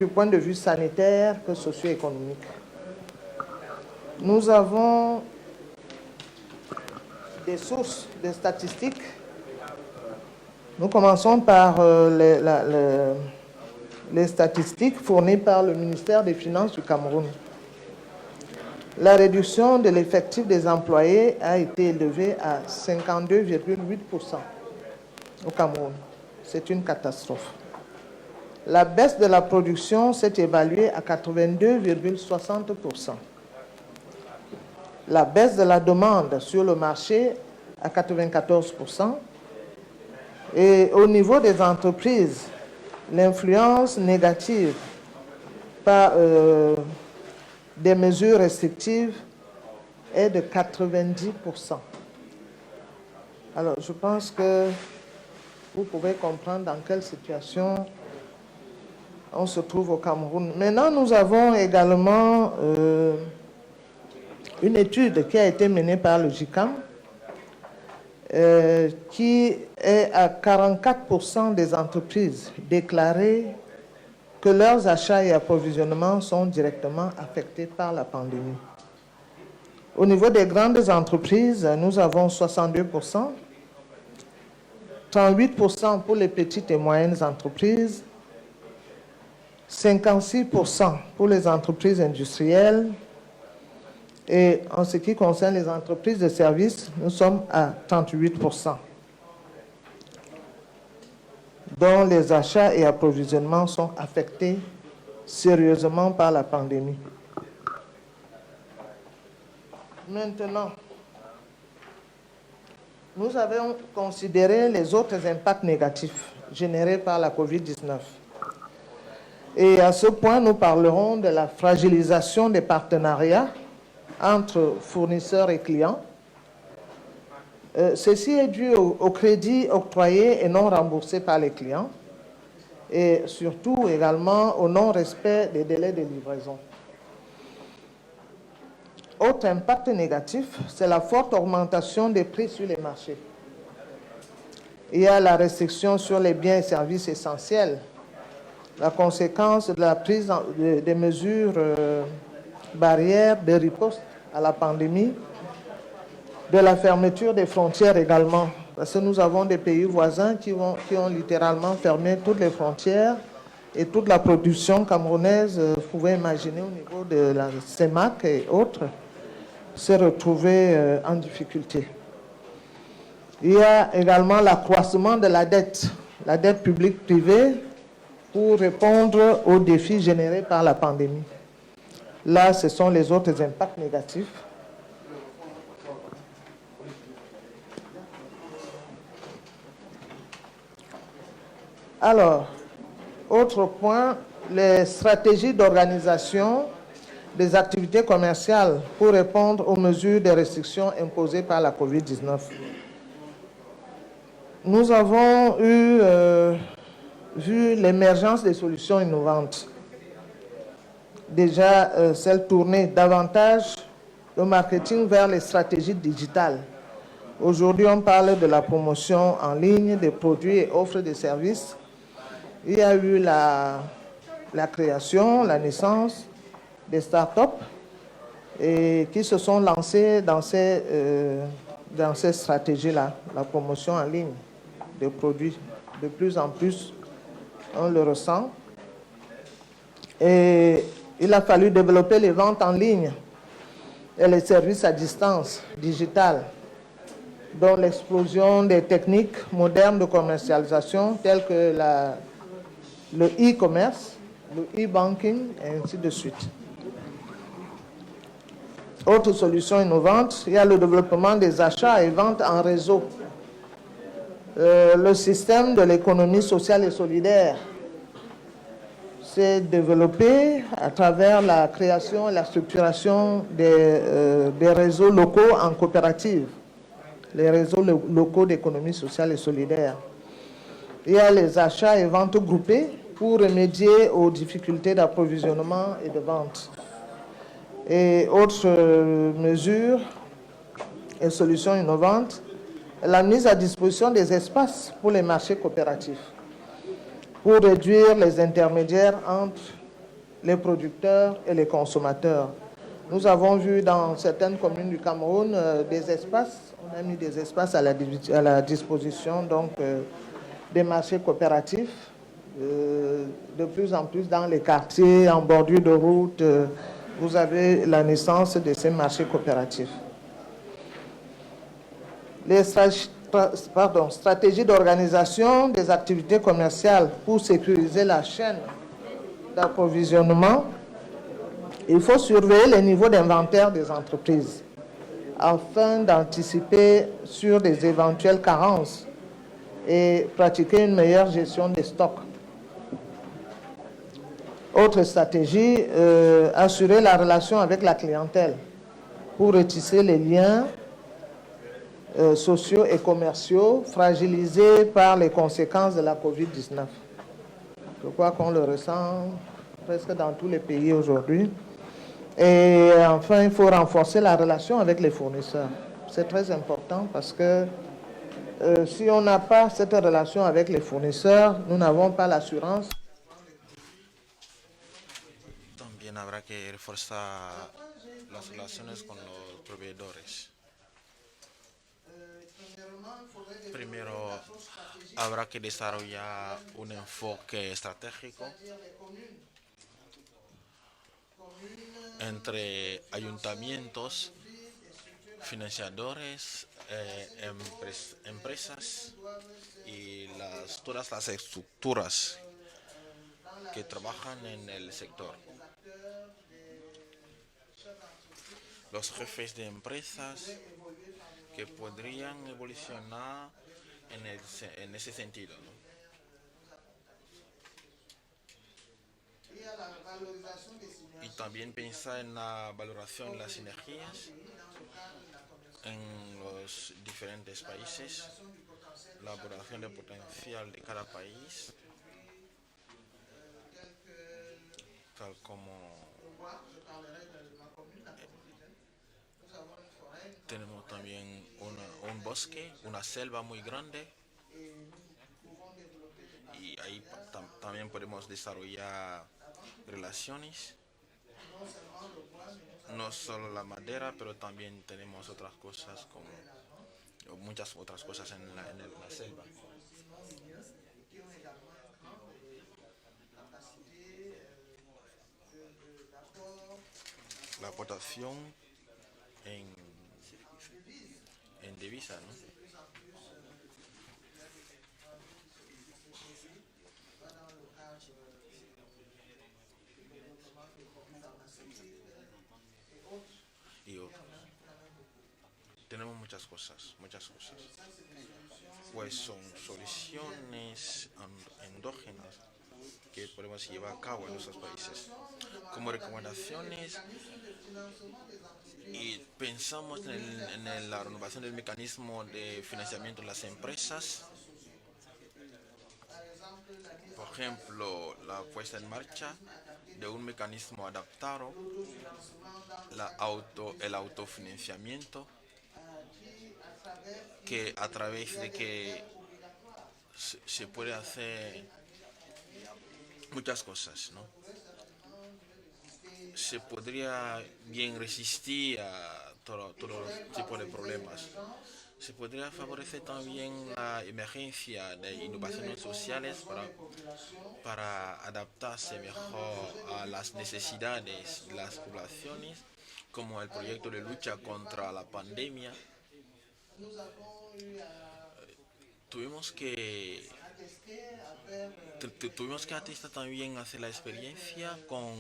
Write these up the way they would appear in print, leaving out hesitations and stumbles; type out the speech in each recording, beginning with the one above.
du point de vue sanitaire que socio-économique. Nous avons des sources de statistiques. Nous commençons par les statistiques fournies par le ministère des Finances du Cameroun. La réduction de l'effectif des employés a été élevée à 52,8% au Cameroun. C'est une catastrophe. La baisse de la production s'est évaluée à 82,60%. La baisse de la demande sur le marché à 94%. Et au niveau des entreprises, l'influence négative par des mesures restrictives est de 90%. Alors, je pense que vous pouvez comprendre dans quelle situation on se trouve au Cameroun. Maintenant, nous avons également une étude qui a été menée par le GICAM, qui est à 44% des entreprises déclarées que leurs achats et approvisionnements sont directement affectés par la pandémie. Au niveau des grandes entreprises, nous avons 62%, 38% pour les petites et moyennes entreprises, 56% pour les entreprises industrielles, et en ce qui concerne les entreprises de services, nous sommes à 38%, dont les achats et approvisionnements sont affectés sérieusement par la pandémie. Maintenant, nous avons considéré les autres impacts négatifs générés par la COVID-19. Et à ce point, nous parlerons de la fragilisation des partenariats entre fournisseurs et clients. Ceci est dû au crédit octroyé et non remboursé par les clients et surtout également au non-respect des délais de livraison. Autre impact négatif, c'est la forte augmentation des prix sur les marchés. Il y a la restriction sur les biens et services essentiels, la conséquence de la prise des mesures barrières de riposte à la pandémie, de la fermeture des frontières également, parce que nous avons des pays voisins qui ont littéralement fermé toutes les frontières et toute la production camerounaise, vous pouvez imaginer au niveau de la CEMAC et autres, s'est retrouvée en difficulté. Il y a également l'accroissement de la dette publique-privée pour répondre aux défis générés par la pandémie. Là, ce sont les autres impacts négatifs. Alors, autre point, les stratégies d'organisation des activités commerciales pour répondre aux mesures de restriction imposées par la COVID-19. Nous avons vu l'émergence des solutions innovantes. Déjà, celle tournée davantage le marketing vers les stratégies digitales. Aujourd'hui, on parle de la promotion en ligne des produits et offres de services. Il y a eu la création, la naissance des startups et qui se sont lancées dans ces stratégies-là, la promotion en ligne des produits. De plus en plus, on le ressent. Et il a fallu développer les ventes en ligne et les services à distance digitales, dont l'explosion des techniques modernes de commercialisation telles que le e-commerce, le e-banking et ainsi de suite. Autre solution innovante, il y a le développement des achats et ventes en réseau. Le système de l'économie sociale et solidaire s'est développé à travers la création et la structuration des réseaux locaux en coopérative, les réseaux locaux d'économie sociale et solidaire. Il y a les achats et ventes groupées pour remédier aux difficultés d'approvisionnement et de vente. Et autres mesures et solutions innovantes, la mise à disposition des espaces pour les marchés coopératifs, pour réduire les intermédiaires entre les producteurs et les consommateurs. Nous avons vu dans certaines communes du Cameroun des espaces, on a mis des espaces à la disposition donc, des marchés coopératifs. De plus en plus dans les quartiers, en bordure de route, vous avez la naissance de ces marchés coopératifs. Les stratégies d'organisation des activités commerciales pour sécuriser la chaîne d'approvisionnement. Il faut surveiller les niveaux d'inventaire des entreprises afin d'anticiper sur des éventuelles carences et pratiquer une meilleure gestion des stocks. Autre stratégie, assurer la relation avec la clientèle pour retisser les liens sociaux et commerciaux fragilisés par les conséquences de la COVID-19. Je crois qu'on le ressent presque dans tous les pays aujourd'hui. Et enfin, il faut renforcer la relation avec les fournisseurs. C'est très important parce que si on n'a pas cette relation avec les fournisseurs, nous n'avons pas l'assurance. También habrá que reforzar las relaciones con los proveedores. Primero, habrá que desarrollar un enfoque estratégico entre ayuntamientos, financiadores, empresas y todas las estructuras que trabajan en el sector. Los jefes de empresas que podrían evolucionar en ese sentido, ¿no? Y también pensar en la valoración de las sinergias en los diferentes países, la valoración del potencial de cada país, tal como tenemos también un bosque, una selva muy grande, y ahí también podemos desarrollar relaciones. No solo la madera, pero también tenemos otras cosas como muchas otras cosas en la selva. La aportación en divisa, ¿no? Y tenemos muchas cosas, pues son soluciones endógenas que podemos llevar a cabo en nuestros países. Como recomendaciones, y pensamos en la renovación del mecanismo de financiamiento de las empresas. Por ejemplo, la puesta en marcha de un mecanismo adaptado, el autofinanciamiento, que a través de que se puede hacer muchas cosas, ¿no? Se podría bien resistir a todo tipo de problemas. Se podría favorecer también la emergencia de innovaciones sociales para adaptarse mejor a las necesidades de las poblaciones, como el proyecto de lucha contra la pandemia. Tuvimos que atestar también hacer la experiencia con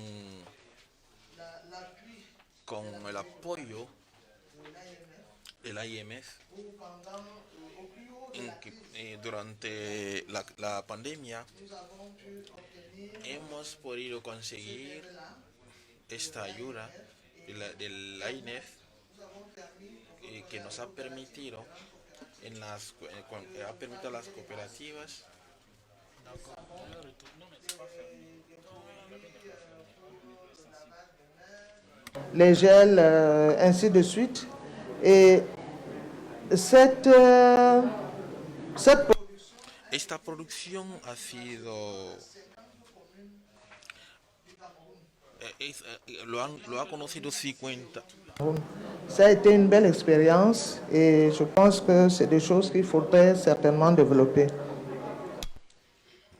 el apoyo del IMF durante la pandemia. Hemos podido conseguir esta ayuda del IMF que nos ha permitido a las cooperativas les gels, ainsi de suite. Et esta producción ha sido lo ha conocido 50. Ça a été une belle expérience et je pense que c'est des choses qu'il faudrait certainement développer.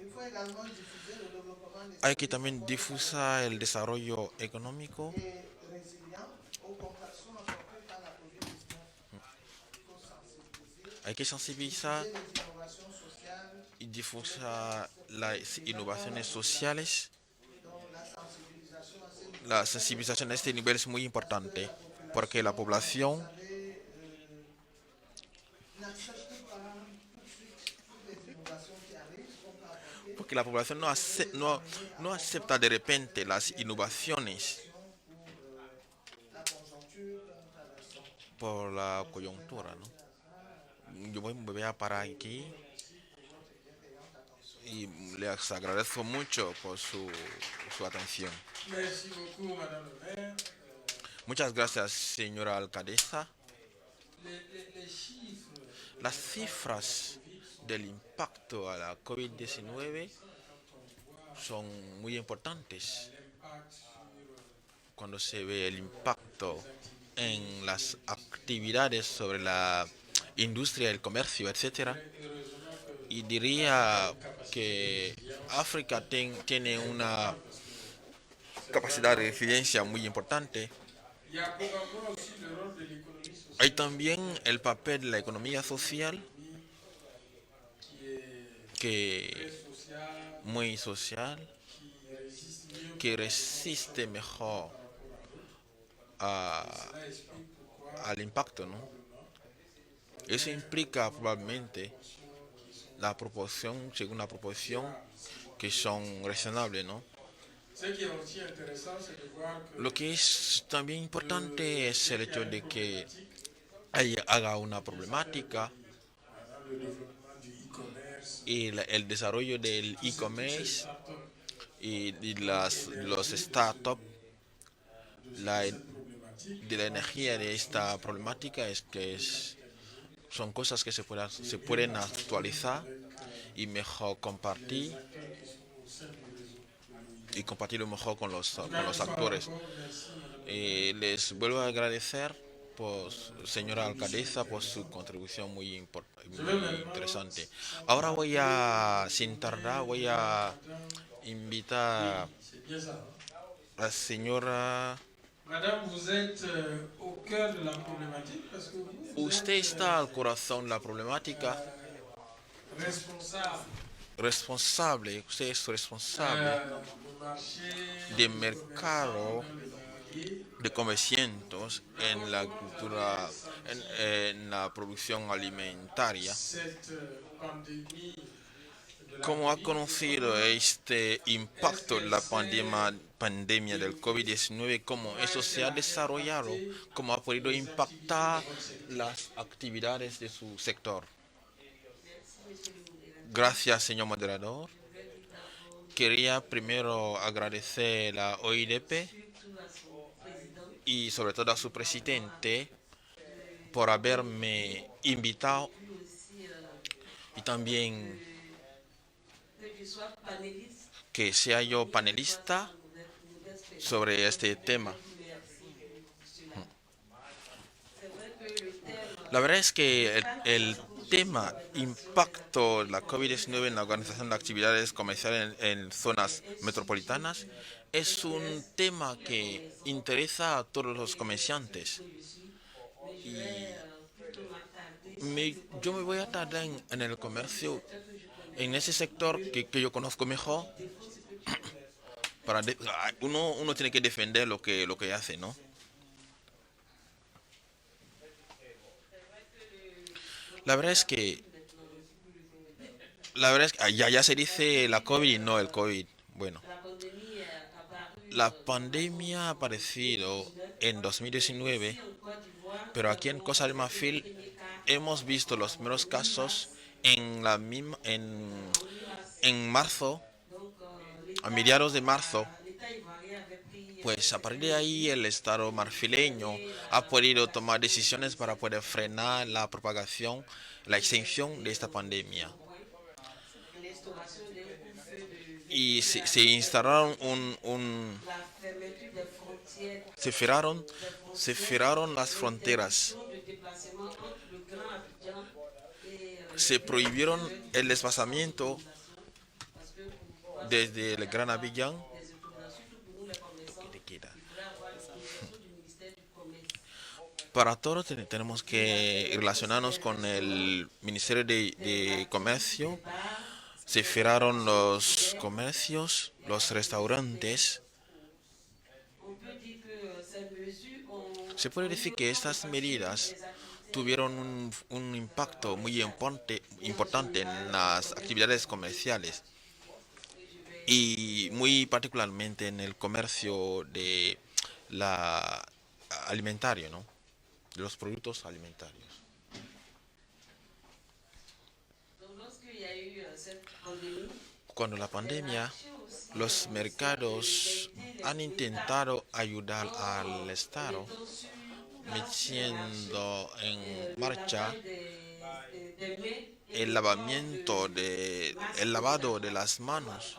Il faut également diffuser le développement des Hay que también difusar el desarrollo económico. et résilient aux contractions apportées par la COVID-19. Hay que sensibilizar Les innovations sociales, y difusar las innovaciones sociales. donc la sensibilisation à ces niveaux. La sensibilización a este nivel es muy importante porque la población, N'accepte pas tout de suite toutes les innovations qui arrivent, qu'on peut apporter porque la población no acepta de repente las innovaciones la conjoncture que nous traversons. por la coyuntura, ¿no? Me voy a parar aquí y les agradezco mucho por su atención. Merci beaucoup, Madame le maire. Muchas gracias, señora alcaldesa. Les chiffres Las cifras del impacto a la COVID-19 son muy importantes l'impact sur cuando se ve el impacto en las actividades sobre la industria, el comercio, etcétera. Y diría que África tiene una capacidad de resiliencia muy importante. il y a probablement aussi le rôle de l'économie sociale Hay también el papel de la economía social, qui est que très sociale, muy social, qui résiste mieux. que resiste mejor Cela explique pourquoi al impacto, ¿no? Eso implica probablemente la proporción, según la proporción, que son razonables, ¿no? ce qui est aussi intéressant, c'est de voir que Lo que es también importante es el hecho de que haga una problemática le développement du e-commerce, y el desarrollo del ces e-commerce startups y los startups, de cette problématique, de la energía de esta problemática son cosas que se pueden actualizar y mejor compartir acteurs qui sont au sein du réseau. y compartirlo mejor con los Encore actores. merci, Madame le Les vuelvo a agradecer, señora alcaldesa, por su contribución muy interesante. Ahora sin tardar, voy a invitar c'est bien ça. a la señora. Madame, vous êtes au cœur de la problématique parce que vous Usted êtes está al corazón de la problemática, responsable usted es responsable du marché de mercado et de comerciantes en la cultura, en la producción alimentaria. cette pandémie de la ¿Cómo ha Covid, conocido este impacto de la pandemia del COVID-19? ¿Cómo eso se ha desarrollado? ¿Cómo ha podido impactar las actividades de su sector? Gracias, señor moderador. Quería primero agradecer a la OIDP y sobre todo a su presidente por haberme invitado y también que sea yo panelista sobre este tema. La verdad es que el tema impacto de la COVID-19 en la organización de actividades comerciales en zonas metropolitanas es un tema que interesa a todos los comerciantes. Yo me voy a tardar en el comercio, en ese sector que yo conozco mejor. Uno tiene que defender lo que hace, ¿no? La verdad es que ya se dice la COVID y no el COVID. Bueno, la pandemia ha aparecido en 2019, pero aquí en Costa de Marfil hemos visto los primeros casos en marzo, a mediados de marzo. Pues a partir de ahí el Estado marfileño ha podido tomar decisiones para poder frenar la propagación, la extensión de esta pandemia. Y se instalaron se cerraron las fronteras, se prohibieron el desplazamiento desde el Gran Abidjan. Para todo tenemos que relacionarnos con el Ministerio de Comercio. Se cerraron los comercios, los restaurantes. Se puede decir que estas medidas tuvieron un impacto muy importante en las actividades comerciales y muy particularmente en el comercio de la alimentario, ¿no? De los productos alimentarios. Cuando la pandemia, los mercados han intentado ayudar al Estado metiendo en marcha el lavado de las manos.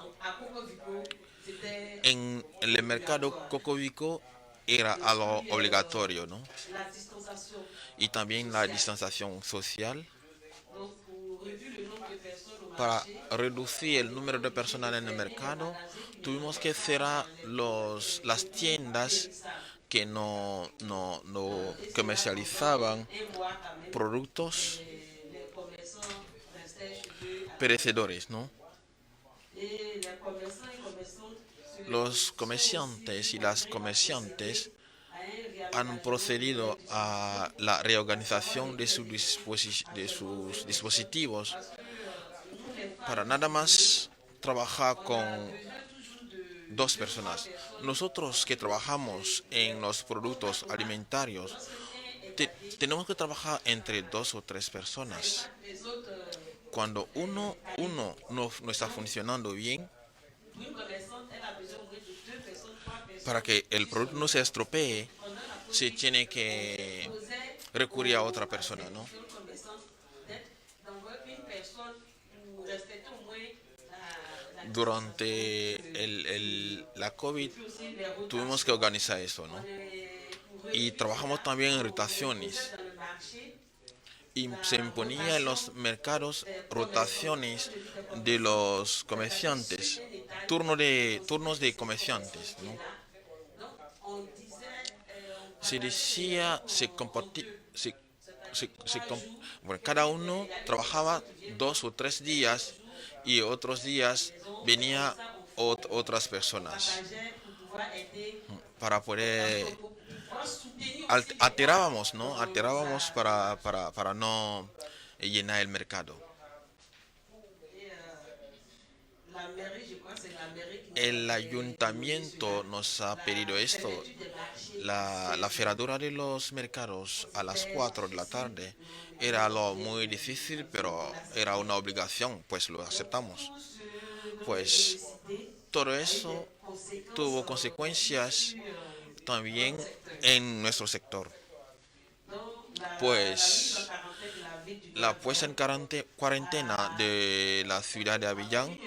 En el mercado Cocovico era algo obligatorio, ¿no? Y también la distanciación social. Para reducir el número de personas en el mercado, tuvimos que cerrar las tiendas que no comercializaban productos perecedores, ¿no? Los comerciantes y las comerciantes han procedido a la reorganización de sus dispositivos para nada más trabajar con dos personas. Nosotros que trabajamos en los productos alimentarios, tenemos que trabajar entre 2 o 3 personas. Cuando uno no está funcionando bien, para que el producto no se estropee, se tiene que recurrir a otra persona, ¿no? Durante la COVID tuvimos que organizar eso, ¿no? Y trabajamos también en rotaciones. Y se imponía en los mercados rotaciones de los comerciantes, turnos de comerciantes, ¿no? Se decía, bueno, cada uno trabajaba 2 o 3 días y otros días venía otras personas para poder alterábamos, ¿no? Alterábamos para no llenar el mercado. El ayuntamiento nos ha pedido esto. La cerradura de los mercados a las 4 de la tarde era algo muy difícil, pero era una obligación, pues lo aceptamos. Pues todo eso tuvo consecuencias también en nuestro sector. Pues la puesta en cuarentena de la ciudad de Abidjan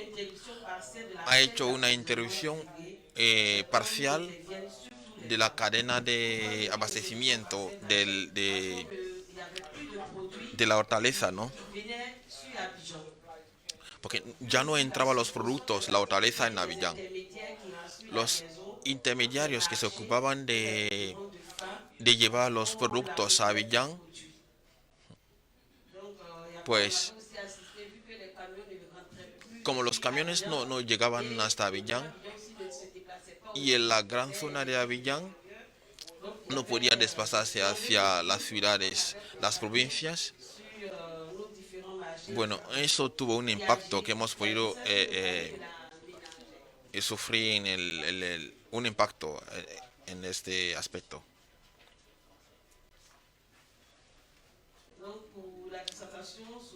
ha hecho una interrupción parcial de la cadena de abastecimiento de la hortaliza, ¿no? Porque ya no entraban los productos, la hortaliza en Abidjan. Los intermediarios que se ocupaban de llevar los productos a Abidjan, pues como los camiones no llegaban hasta Abidjan y en la gran zona de Abidjan no podía desplazarse hacia las ciudades, las provincias. Bueno, eso tuvo un impacto que hemos podido sufrir en un impacto en este aspecto.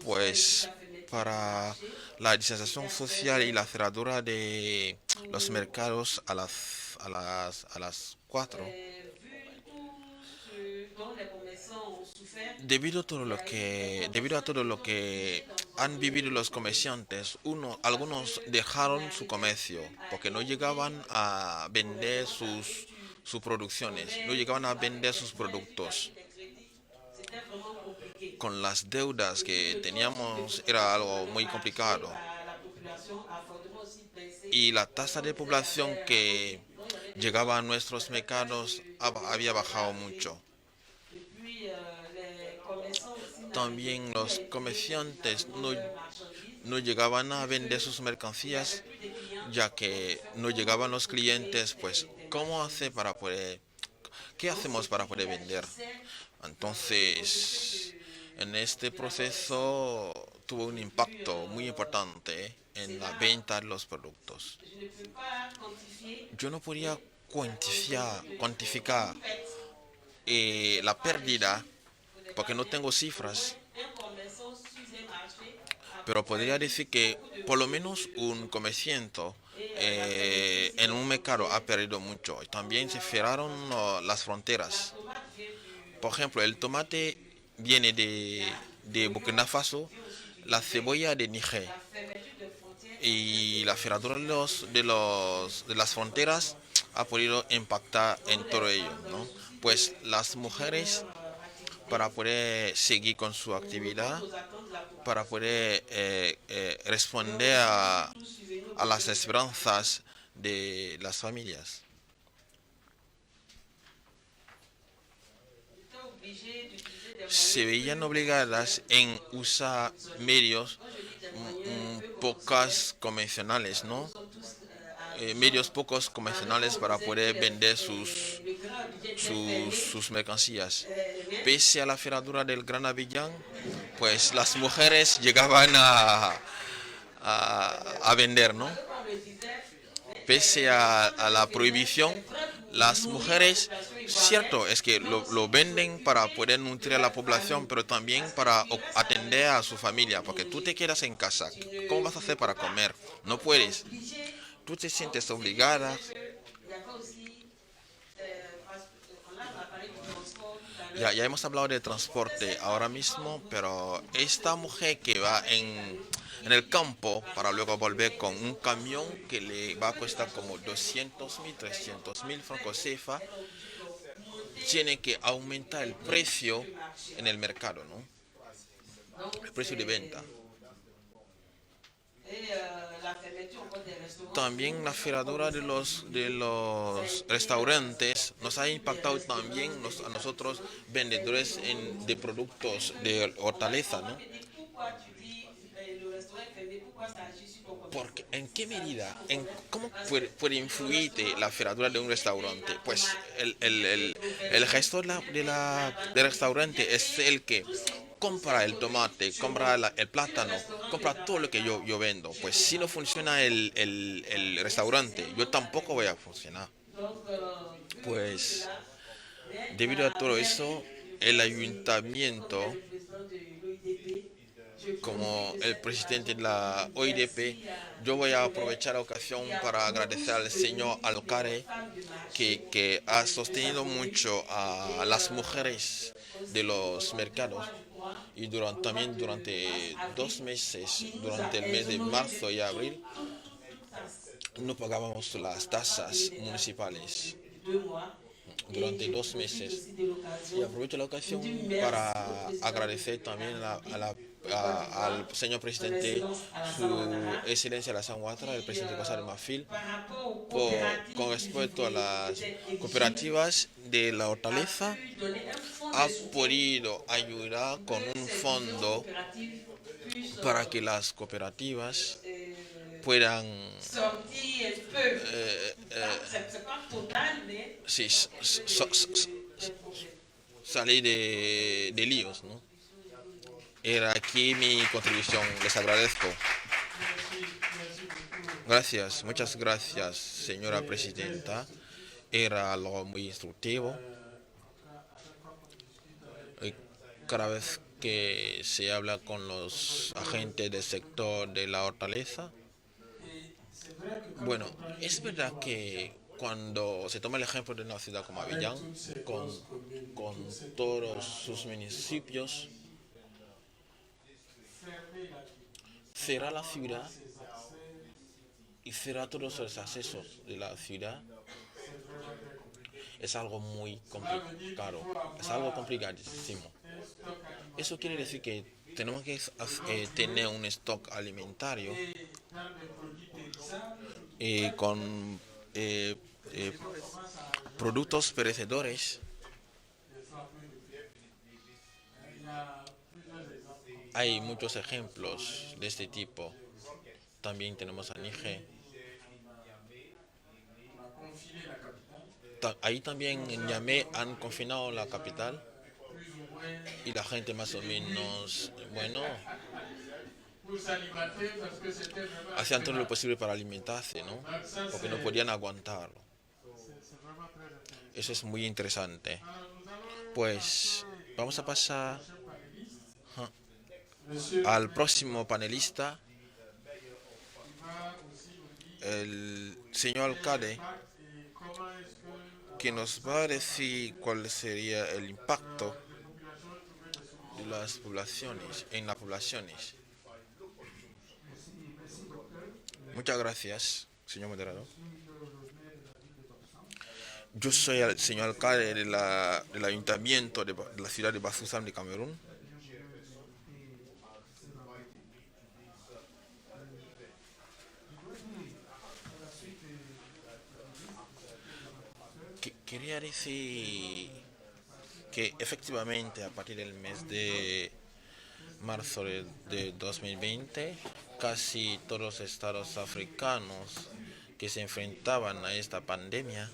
Pues para la distanciación social y la cerradura de los mercados a las 4, debido a todo lo que han vivido los comerciantes, algunos dejaron su comercio porque no llegaban a vender sus producciones, no llegaban a vender sus productos. Con las deudas que teníamos era algo muy complicado. Y la tasa de población que llegaba a nuestros mercados había bajado mucho. También los comerciantes no llegaban a vender sus mercancías, ya que no llegaban los clientes. Pues, ¿qué hacemos para poder vender? Entonces, en este proceso tuvo un impacto muy importante en la venta de los productos. Yo no podía cuantificar la pérdida porque no tengo cifras, pero podría decir que por lo menos un comerciante en un mercado ha perdido mucho. Y también se cerraron las fronteras. Por ejemplo, el tomate viene de Burkina Faso, la cebolla de Níger. Y la cerradura de las fronteras ha podido impactar en todo ello, ¿no? Pues las mujeres, para poder seguir con su actividad, para poder responder a las esperanzas de las familias, se veían obligadas en usar medios pocas convencionales, ¿no? Medios pocos convencionales para poder vender sus mercancías. Pese a la cerradura del Gran Abiyán, pues las mujeres llegaban a vender, ¿no? Pese a la prohibición, las mujeres, cierto, es que lo venden para poder nutrir a la población, pero también para atender a su familia, porque tú te quedas en casa, ¿cómo vas a hacer para comer? No puedes. Tú te sientes obligada. Ya hemos hablado de transporte ahora mismo, pero esta mujer que va en el campo para luego volver con un camión que le va a costar como 200.000, 300.000 francos CFA, tiene que aumentar el precio en el mercado, ¿no? El precio de venta. También la cerradura de los restaurantes nos ha impactado también a nosotros vendedores de productos de hortaliza, ¿no? Porque, ¿en qué medida, cómo puede influir la cerradura de un restaurante? Pues el gestor del restaurante es el que compra el tomate, compra el plátano, compra todo lo que yo vendo. Pues si no funciona el restaurante, yo tampoco voy a funcionar. Pues debido a todo eso, el ayuntamiento, como el presidente de la OIDP, yo voy a aprovechar la ocasión para agradecer al señor Alcare que ha sostenido mucho a las mujeres de los mercados y también durante 2 meses, durante el mes de marzo y abril, no pagábamos las tasas municipales durante 2 meses. Y aprovecho la ocasión para agradecer también al señor presidente, su excelencia la San Ouattara, el presidente de Costa de Marfil, con respecto a las cooperativas de la hortaliza, ha podido ayudar con un fondo para que las cooperativas puedan sí, salir de líos, ¿no? Era aquí mi contribución, les agradezco. Gracias, muchas gracias, señora presidenta. Era algo muy instructivo. Cada vez que se habla con los agentes del sector de la hortaliza, bueno, es verdad que cuando se toma el ejemplo de una ciudad como Abiyán, con todos sus municipios, cerrar la ciudad y cerrar todos los accesos de la ciudad es algo muy complicado, es algo complicadísimo. Eso quiere decir que tenemos que tener un stock alimentario con eh, eh, productos perecedores. Hay muchos ejemplos de este tipo. También tenemos a Níger. Ahí también en Niamey han confinado la capital y la gente más o menos, bueno, hacían todo lo posible para alimentarse, ¿no? Porque no podían aguantarlo. Eso es muy interesante. Pues vamos a pasar al próximo panelista, el señor alcalde, que nos va a decir cuál sería el impacto de las poblaciones, en las poblaciones. Muchas gracias, señor moderador. Yo soy el señor alcalde del ayuntamiento de la ciudad de Bafoussam de Camerún. Quería decir que efectivamente a partir del mes de marzo de 2020, casi todos los estados africanos que se enfrentaban a esta pandemia,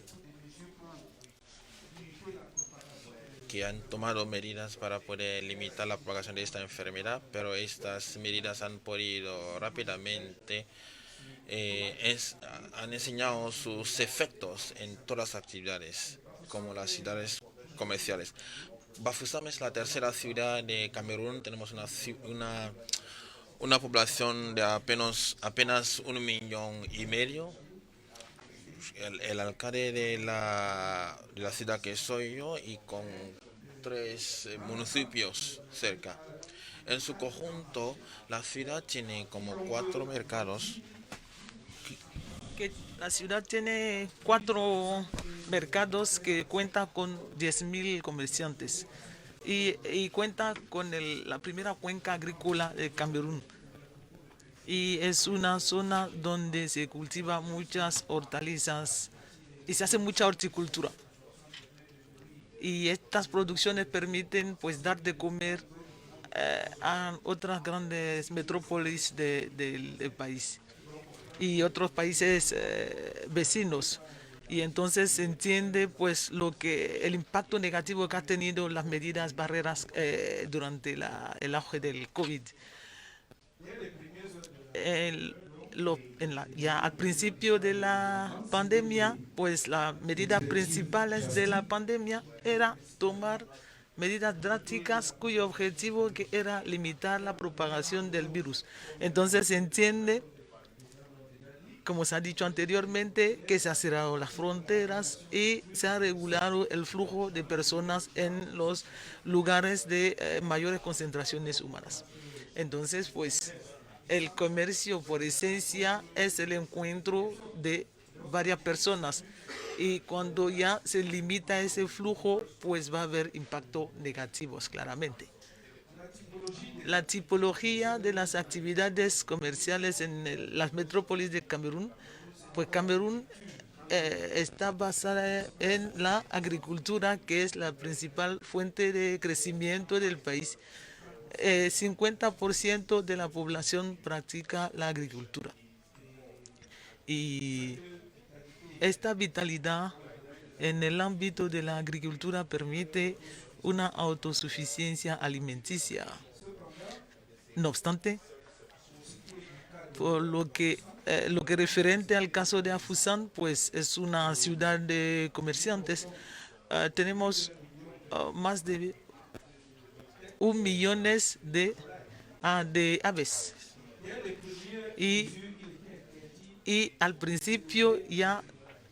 que han tomado medidas para poder limitar la propagación de esta enfermedad, pero estas medidas han podido rápidamente han enseñado sus efectos en todas las actividades, como las ciudades comerciales. Bafoussam es la tercera ciudad de Camerún. Tenemos una población de apenas 1,5 millones. El alcalde de la ciudad que soy yo y con 3 municipios cerca. En su conjunto, la ciudad tiene como 4 mercados. La ciudad tiene 4 mercados que cuentan con 10.000 comerciantes y cuenta con la primera cuenca agrícola de Camerún. Y es una zona donde se cultiva muchas hortalizas y se hace mucha horticultura. Y estas producciones permiten pues dar de comer a otras grandes metrópolis del país y otros países vecinos. Y entonces se entiende pues el impacto negativo que ha tenido las medidas barreras durante el auge del COVID. Ya al principio de la pandemia, pues las medidas principales de la pandemia era tomar medidas drásticas cuyo objetivo que era limitar la propagación del virus. Entonces se entiende, como se ha dicho anteriormente, que se han cerrado las fronteras y se ha regulado el flujo de personas en los lugares de mayores concentraciones humanas. Entonces, pues, el comercio por esencia es el encuentro de varias personas y cuando ya se limita ese flujo, pues va a haber impactos negativos claramente. La tipología de las actividades comerciales en las metrópolis de Camerún, pues Camerún está basada en la agricultura, que es la principal fuente de crecimiento del país. 50% de la población practica la agricultura. Y esta vitalidad en el ámbito de la agricultura permite una autosuficiencia alimenticia. No obstante, por lo que referente al caso de Bafoussam, pues es una ciudad de comerciantes. Tenemos más de 1 millón de aves. Y al principio ya,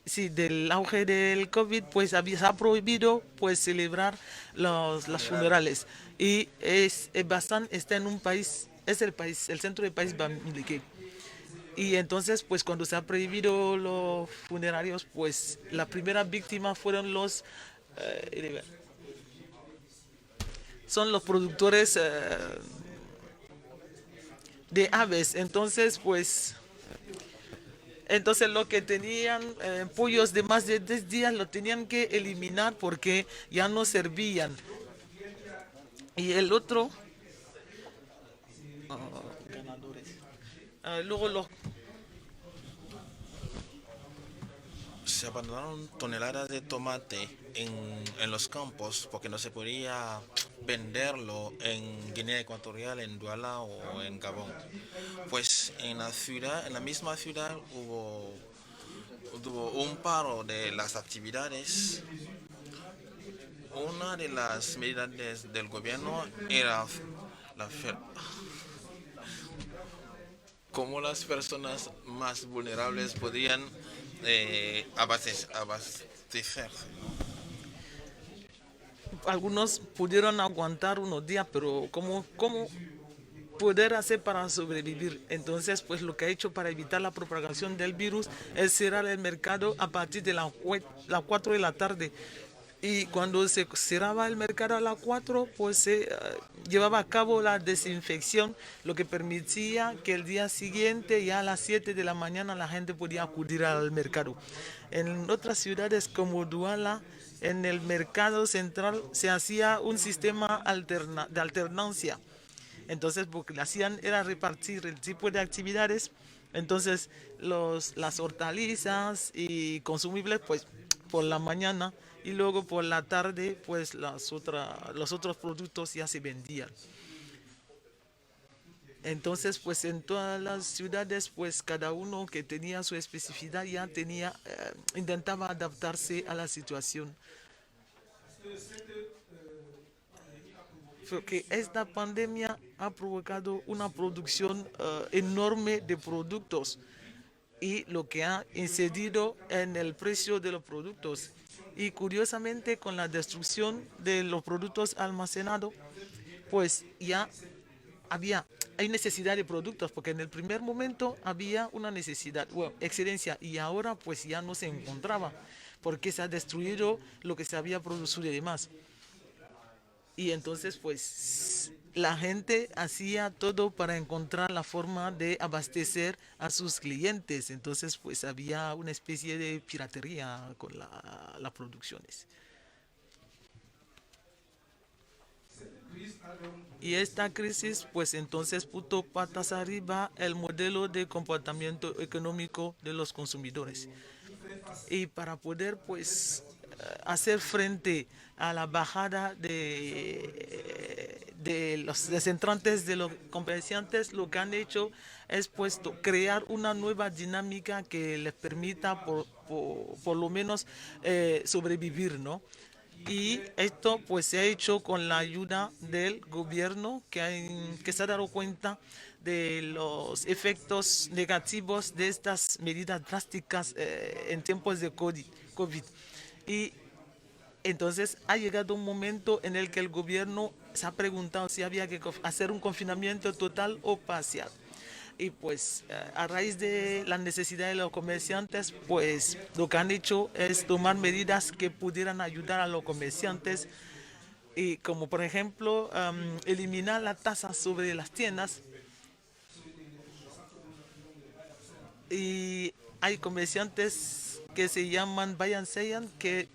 sí, del auge del COVID, pues se ha prohibido pues celebrar los funerales. Y Bafoussam está en un país, es el centro del país Bamileke. Y entonces, pues cuando se ha prohibido los funerarios, pues la primera víctima fueron son los productores de aves. Entonces lo que tenían pollos de más de 10 días lo tenían que eliminar porque ya no servían. Y el otro, luego los Se abandonaron toneladas de tomate en los campos porque no se podía venderlo en Guinea Ecuatorial, en Duala o en Gabón. Pues en la ciudad, en la misma ciudad hubo un paro de las actividades. Una de las medidas del gobierno era la cómo las personas más vulnerables podían abastecerse. algunos pudieron aguantar unos días, pero ¿cómo poder hacer para sobrevivir? Entonces, pues lo que ha hecho para evitar la propagación del virus es cerrar el mercado a partir de las 4 de la tarde. Y cuando se cerraba el mercado a las 4, pues se llevaba a cabo la desinfección, lo que permitía que el día siguiente, ya a las 7 de la mañana, la gente podía acudir al mercado. En otras ciudades como Duala, en el mercado central se hacía un sistema de alternancia. Entonces, lo que le hacían era repartir el tipo de actividades. Entonces, las hortalizas y consumibles, pues, por la mañana, y luego por la tarde, pues, los otros productos ya se vendían. Entonces, pues, en todas las ciudades, pues, cada uno que tenía su especificidad ya intentaba adaptarse a la situación. Porque esta pandemia ha provocado una producción enorme de productos y lo que ha incidido en el precio de los productos. Y curiosamente, con la destrucción de los productos almacenados, pues ya hay necesidad de productos, porque en el primer momento había una necesidad, bueno, excelencia, y ahora pues ya no se encontraba, porque se ha destruido lo que se había producido y demás. Y entonces, pues, la gente hacía todo para encontrar la forma de abastecer a sus clientes. Entonces, pues, había una especie de piratería con las producciones. Y esta crisis, pues, entonces puso patas arriba el modelo de comportamiento económico de los consumidores. Y para poder, pues, hacer frente a la bajada de los desentrantes de los comerciantes, lo que han hecho es crear una nueva dinámica que les permita por lo menos sobrevivir, ¿no? Y esto pues se ha hecho con la ayuda del gobierno que se ha dado cuenta de los efectos negativos de estas medidas drásticas en tiempos de COVID. Y entonces ha llegado un momento en el que el gobierno se ha preguntado si había que hacer un confinamiento total o parcial. Y pues a raíz de la necesidad de los comerciantes, pues lo que han hecho es tomar medidas que pudieran ayudar a los comerciantes, y como por ejemplo eliminar la tasa sobre las tiendas. Y hay comerciantes que se llaman Bayan Seyan, que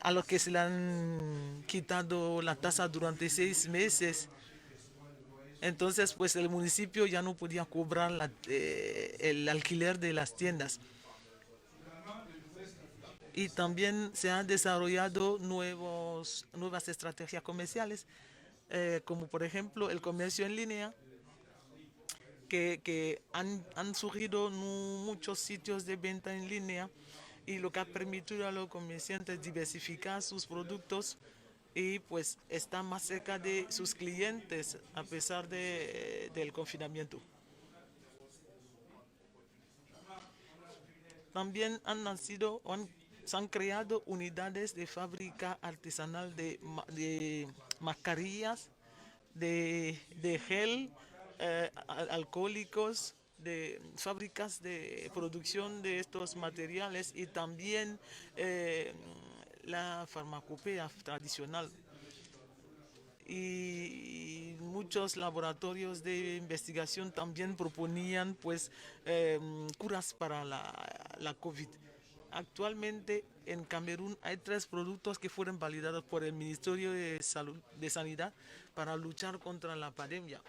a los que se le han quitado la tasa durante 6 meses. Entonces, pues el municipio ya no podía cobrar el alquiler de las tiendas. Y también se han desarrollado nuevas estrategias comerciales, como por ejemplo el comercio en línea, que han surgido muchos sitios de venta en línea, y lo que ha permitido a los comerciantes diversificar sus productos y pues estar más cerca de sus clientes a pesar del confinamiento. También se han creado unidades de fábrica artesanal de mascarillas, de gel, alcohólicos, de fábricas de producción de estos materiales y también la farmacopea tradicional. Y muchos laboratorios de investigación también proponían pues curas para la COVID. Actualmente en Camerún hay 3 productos que fueron validados por el Ministerio de Sanidad para luchar contra la pandemia.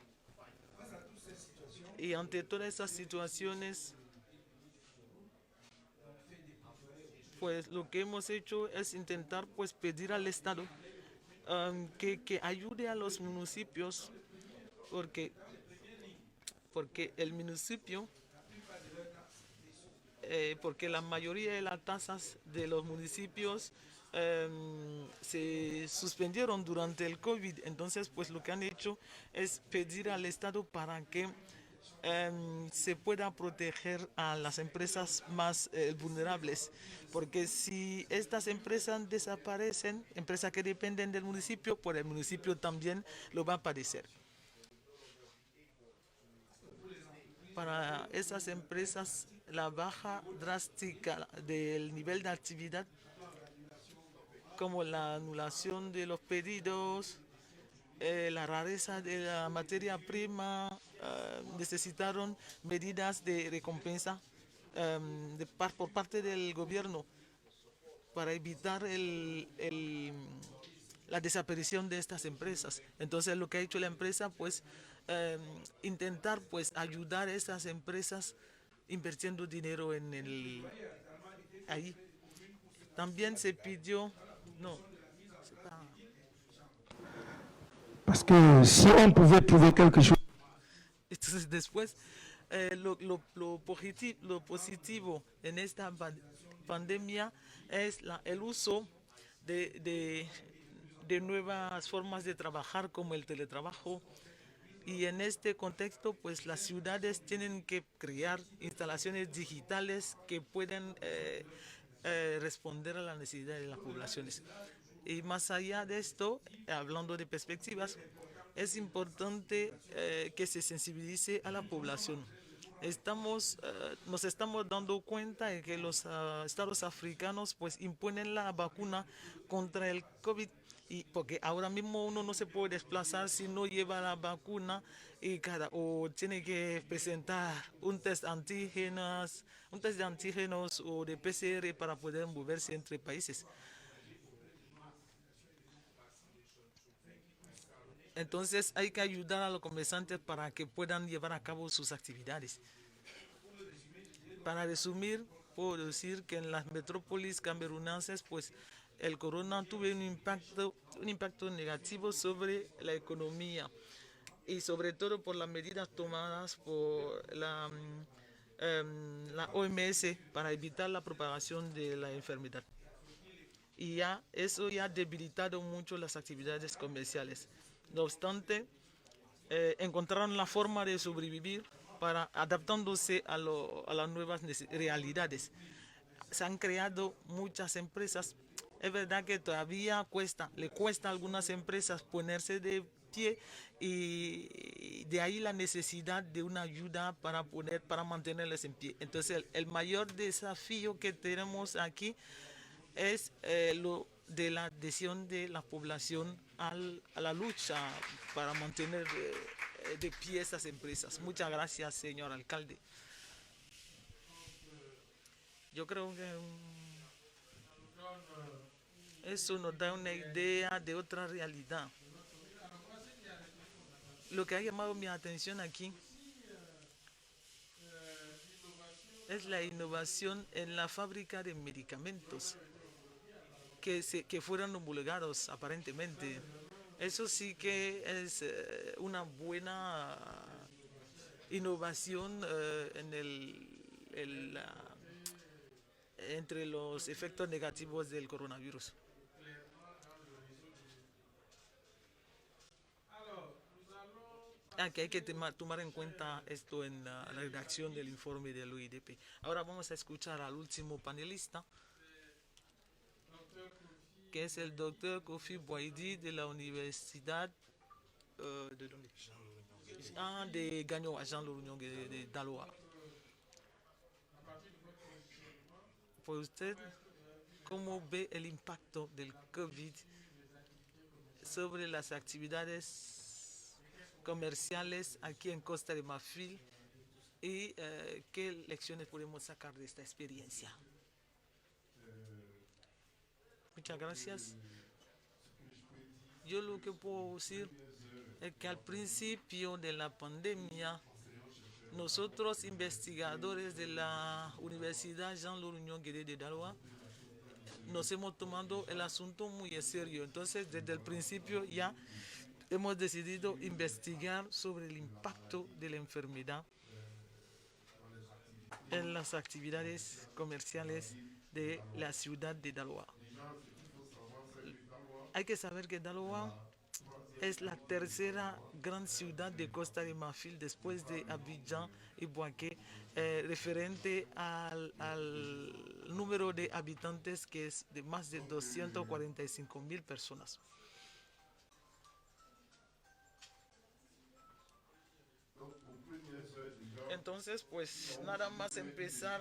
Y ante todas estas situaciones, pues lo que hemos hecho es intentar pues pedir al Estado que ayude a los municipios porque el municipio porque la mayoría de las tasas de los municipios se suspendieron durante el COVID. Entonces, pues lo que han hecho es pedir al Estado para que se pueda proteger a las empresas más vulnerables. Porque si estas empresas desaparecen, empresas que dependen del municipio, pues el municipio también lo va a padecer. Para esas empresas, la baja drástica del nivel de actividad, como la anulación de los pedidos, la rareza de la materia prima, necesitaron medidas de recompensa por parte del gobierno para evitar la desaparición de estas empresas. Entonces lo que ha hecho la empresa, pues intentar pues ayudar a estas empresas invirtiendo dinero ahí. También se pidió, no, Parce que si on pouvait trouver quelque chose. entonces después lo positivo en esta pandemia es el uso de nuevas formas de trabajar como el teletrabajo. Y en este contexto, pues las ciudades tienen que crear instalaciones digitales que puedan responder a las necesidades de las poblaciones. Y más allá de esto, hablando de perspectivas, es importante que se sensibilice a la población. Nos estamos dando cuenta de que los estados africanos pues imponen la vacuna contra el COVID y porque ahora mismo uno no se puede desplazar si no lleva la vacuna o tiene que presentar un test de antígenos o de PCR para poder moverse entre países. Entonces hay que ayudar a los comerciantes para que puedan llevar a cabo sus actividades. Para resumir, puedo decir que en las metrópolis camerunenses, pues el corona tuvo un impacto negativo sobre la economía y sobre todo por las medidas tomadas por la OMS para evitar la propagación de la enfermedad. Y eso ya ha debilitado mucho las actividades comerciales. No obstante, encontraron la forma de sobrevivir adaptándose a las nuevas realidades. Se han creado muchas empresas. Es verdad que todavía le cuesta a algunas empresas ponerse de pie y de ahí la necesidad de una ayuda para mantenerles en pie. Entonces el mayor desafío que tenemos aquí es lo de la adhesión de la población a la lucha para mantener de pie esas empresas. Muchas gracias, señor alcalde. Yo creo que eso nos da una idea de otra realidad. Lo que ha llamado mi atención aquí es la innovación en la fábrica de medicamentos que fueron homologados aparentemente. Eso sí que es una buena innovación entre los efectos negativos del coronavirus. Que hay que tomar en cuenta esto en la redacción del informe del UIDP. Ahora vamos a escuchar al último panelista, que es el doctor Kofi Boaidi de la Universidad de Gagnon, Jean Lourunion de Daloa. pues usted, ¿cómo ve el impacto del COVID sobre las actividades comerciales aquí en Costa de Marfil y qué lecciones podemos sacar de esta experiencia? Muchas gracias. Yo lo que puedo decir es que al principio de la pandemia, nosotros investigadores de la Universidad Jean Laurignon Guédé de Daloa nos hemos tomado el asunto muy en serio. Entonces, desde el principio ya hemos decidido investigar sobre el impacto de la enfermedad en las actividades comerciales de la ciudad de Daloa. Hay que saber que Daloa es la tercera gran ciudad de Costa de Marfil después de Abidjan y Bouaké, referente al número de habitantes, que es de más de 245.000 personas. Entonces, pues nada más empezar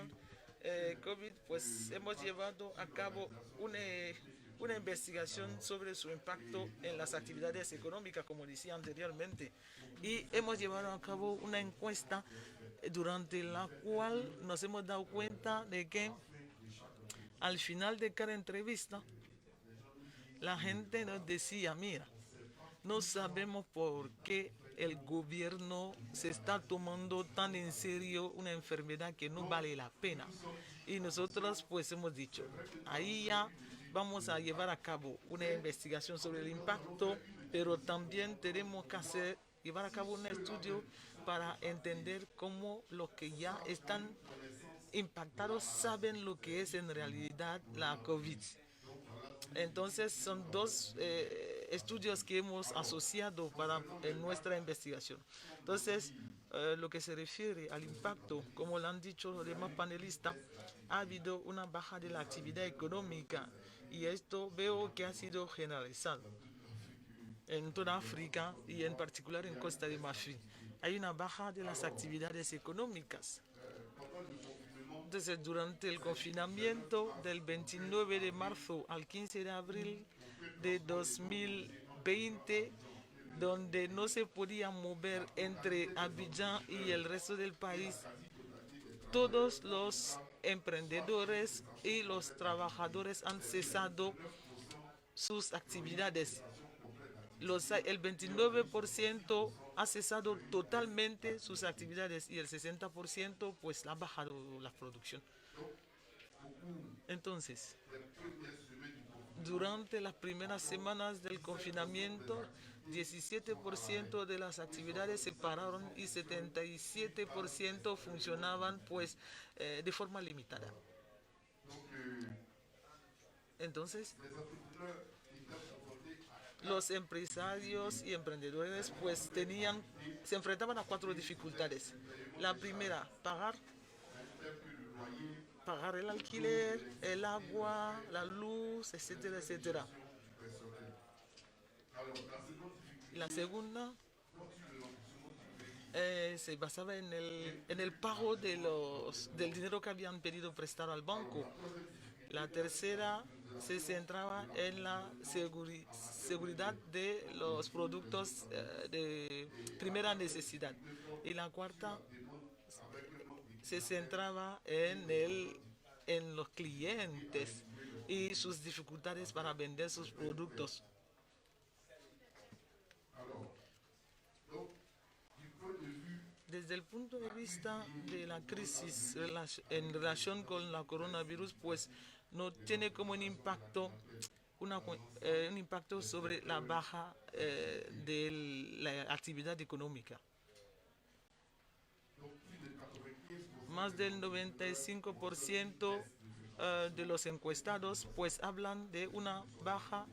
COVID, pues hemos llevado a cabo una investigación sobre su impacto en las actividades económicas, como decía anteriormente, y hemos llevado a cabo una encuesta durante la cual nos hemos dado cuenta de que al final de cada entrevista la gente nos decía: mira, no sabemos por qué el gobierno se está tomando tan en serio una enfermedad que no vale la pena. Y nosotros pues hemos dicho, ahí ya vamos a llevar a cabo una investigación sobre el impacto, pero también tenemos que llevar a cabo un estudio para entender cómo los que ya están impactados saben lo que es en realidad la COVID. Entonces son dos estudios que hemos asociado para nuestra investigación. Entonces, lo que se refiere al impacto, como lo han dicho los demás panelistas, ha habido una baja de la actividad económica, y esto veo que ha sido generalizado en toda África y en particular en Costa de Marfil. Hay una baja de las actividades económicas. Entonces, durante el confinamiento del 29 de marzo al 15 de abril de 2020, donde no se podía mover entre Abidjan y el resto del país, todos los emprendedores y los trabajadores han cesado sus actividades. El 29% ha cesado totalmente sus actividades y el 60% pues ha bajado la producción. Entonces, durante las primeras semanas del confinamiento, 17% de las actividades se pararon y 77% funcionaban pues de forma limitada. Entonces, los empresarios y emprendedores pues se enfrentaban a 4 dificultades. La primera, pagar el alquiler, el agua, la luz, etcétera, etcétera. La segunda se basaba en el pago del dinero que habían pedido prestado al banco. La tercera se centraba en la seguridad de los productos de primera necesidad. Y la cuarta se centraba en los clientes y sus dificultades para vender sus productos. Desde el punto de vista de la crisis en relación con la coronavirus, pues no tiene como un impacto sobre la baja de la actividad económica. Más del 95% de los encuestados pues hablan de una baja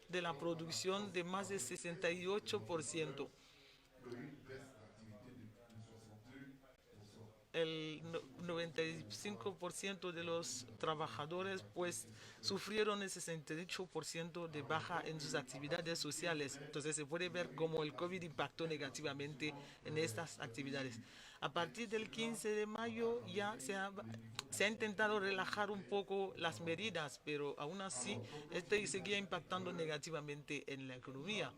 de la producción de más del 68%. el 95% de los trabajadores pues sufrieron el 68% de baja en sus actividades sociales. Entonces se puede ver cómo el COVID impactó negativamente en estas actividades. A partir del 15 de mayo ya se ha intentado relajar un poco las medidas, pero aún así este seguía impactando negativamente en la economía.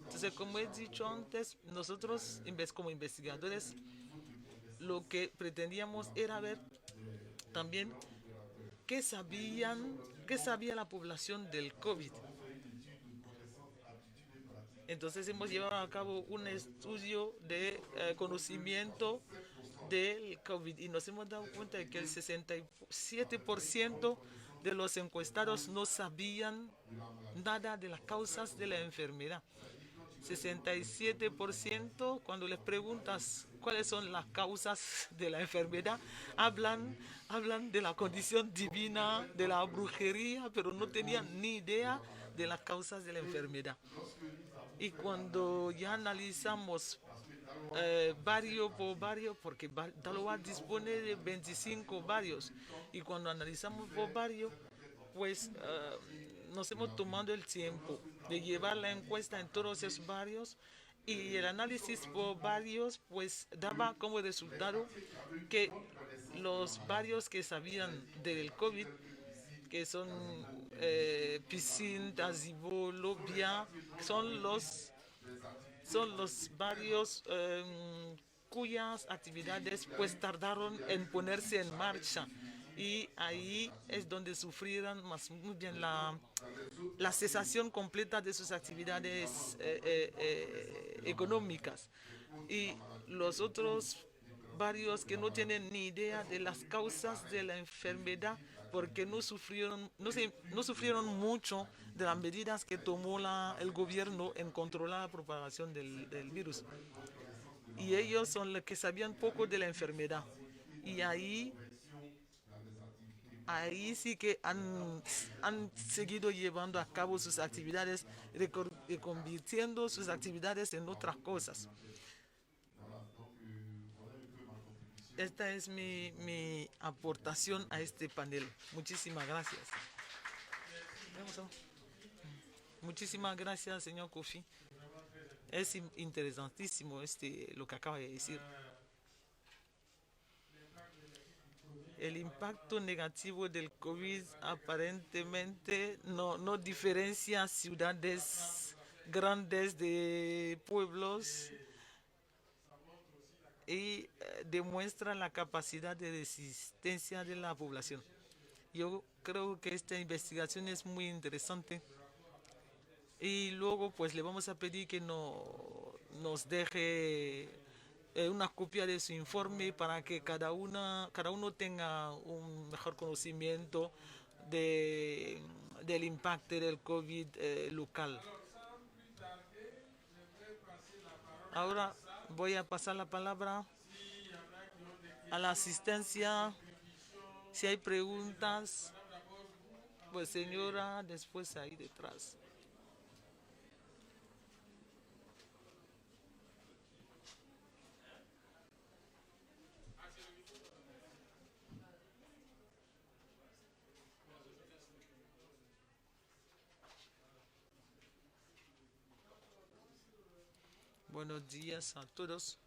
Entonces, como he dicho antes, nosotros como investigadores lo que pretendíamos era ver también qué sabía la población del COVID. Entonces hemos llevado a cabo un estudio de conocimiento del COVID y nos hemos dado cuenta de que el 67% de los encuestados no sabían nada de las causas de la enfermedad. 67% cuando les preguntas cuáles son las causas de la enfermedad, hablan de la condición divina, de la brujería, pero no tenían ni idea de las causas de la enfermedad. Y cuando ya analizamos barrio por barrio, porque Taloa dispone de 25 barrios, y cuando analizamos por barrio, pues nos hemos tomado el tiempo de llevar la encuesta en todos esos barrios y el análisis por barrios pues daba como resultado que los barrios que sabían del COVID, que son Piscine, Tazibo, Lobia, son los barrios cuyas actividades pues tardaron en ponerse en marcha y ahí es donde sufrieron muy bien la cesación completa de sus actividades económicas, y los otros barrios que no tienen ni idea de las causas de la enfermedad porque no sufrieron mucho de las medidas que tomó el gobierno en controlar la propagación del virus. Y ellos son los que sabían poco de la enfermedad. Y ahí sí que han seguido llevando a cabo sus actividades, reconvirtiendo sus actividades en otras cosas. Esta es mi aportación a este panel. Muchísimas gracias. Muchísimas gracias, señor Kofi. Es interesantísimo lo que acaba de decir. El impacto negativo del COVID aparentemente no diferencia ciudades grandes de pueblos y demuestra la capacidad de resistencia de la población. Yo creo que esta investigación es muy interesante y luego pues le vamos a pedir que nos deje una copia de su informe para que cada uno tenga un mejor conocimiento del impacto del COVID local. Ahora voy a pasar la palabra a la asistencia. Si hay preguntas, pues señora, después ahí detrás. Buenos días a todos.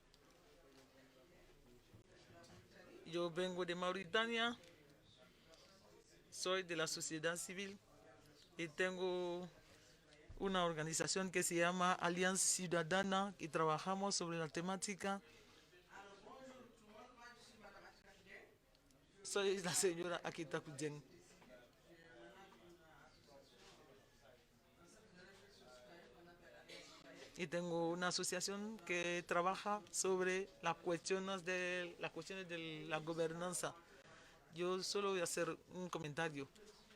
Yo vengo de Mauritania, soy de la sociedad civil y tengo una organización que se llama Alianza Ciudadana y trabajamos sobre la temática. Soy la señora Akita Kudjen. Y tengo una asociación que trabaja sobre las cuestiones de la gobernanza. Yo solo voy a hacer un comentario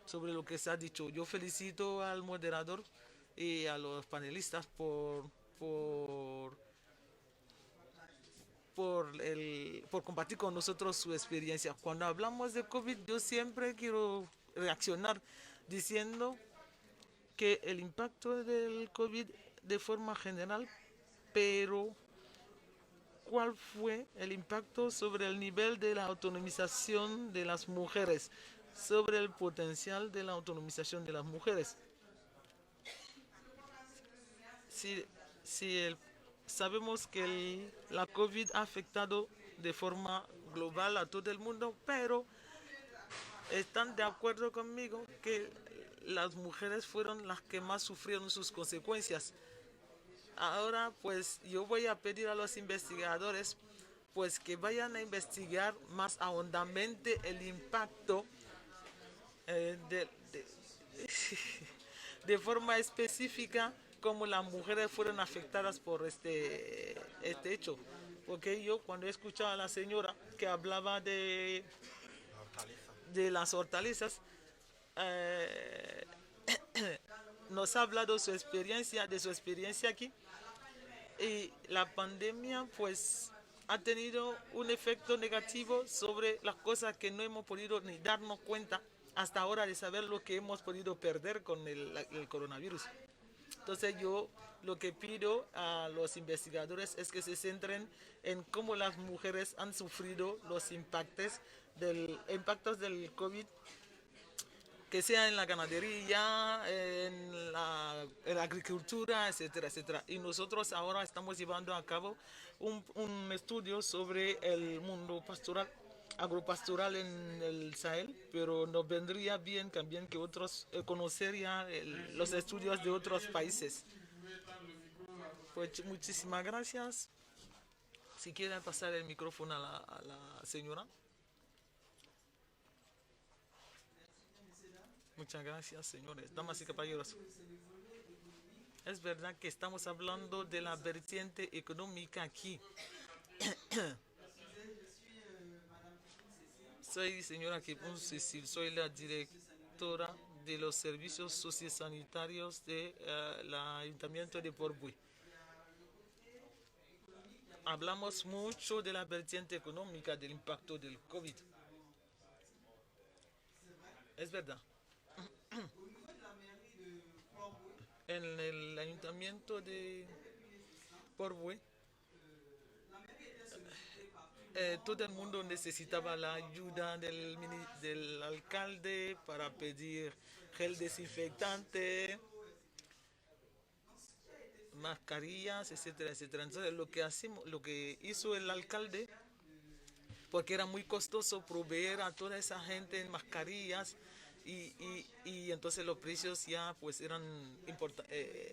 sobre lo que se ha dicho. Yo felicito al moderador y a los panelistas por compartir con nosotros su experiencia. Cuando hablamos de COVID, yo siempre quiero reaccionar diciendo que el impacto del COVID de forma general, pero cuál fue el impacto sobre el nivel de la autonomización de las mujeres, sobre el potencial de la autonomización de las mujeres. Si, sabemos que la COVID ha afectado de forma global a todo el mundo, pero están de acuerdo conmigo que las mujeres fueron las que más sufrieron sus consecuencias. Ahora pues yo voy a pedir a los investigadores pues que vayan a investigar más ahondamente el impacto de forma específica cómo las mujeres fueron afectadas por este hecho. Porque yo cuando he escuchado a la señora que hablaba de las hortalizas, nos ha hablado de su experiencia aquí, y la pandemia pues ha tenido un efecto negativo sobre las cosas que no hemos podido ni darnos cuenta hasta ahora de saber lo que hemos podido perder con el coronavirus. Entonces yo lo que pido a los investigadores es que se centren en cómo las mujeres han sufrido los impactos del COVID, que sea en la ganadería, en la agricultura, etcétera, etcétera. Y nosotros ahora estamos llevando a cabo un estudio sobre el mundo pastoral, agropastoral en el Sahel, pero nos vendría bien también que otros conocer ya los estudios de otros países. Pues muchísimas gracias. Si quieren pasar el micrófono a la señora. Muchas gracias, señores, damas y caballeros. Es verdad que estamos hablando de la vertiente económica aquí. Soy señora Kipun Cecil, soy la directora de los servicios sociosanitarios del Ayuntamiento de Port-Bouillet. Hablamos mucho de la vertiente económica del impacto del COVID. Es verdad. En el Ayuntamiento de Port-Bouillet, todo el mundo necesitaba la ayuda del alcalde para pedir gel desinfectante, mascarillas, etcétera, etcétera. Entonces lo que hizo el alcalde, porque era muy costoso proveer a toda esa gente en mascarillas, y entonces los precios ya pues eran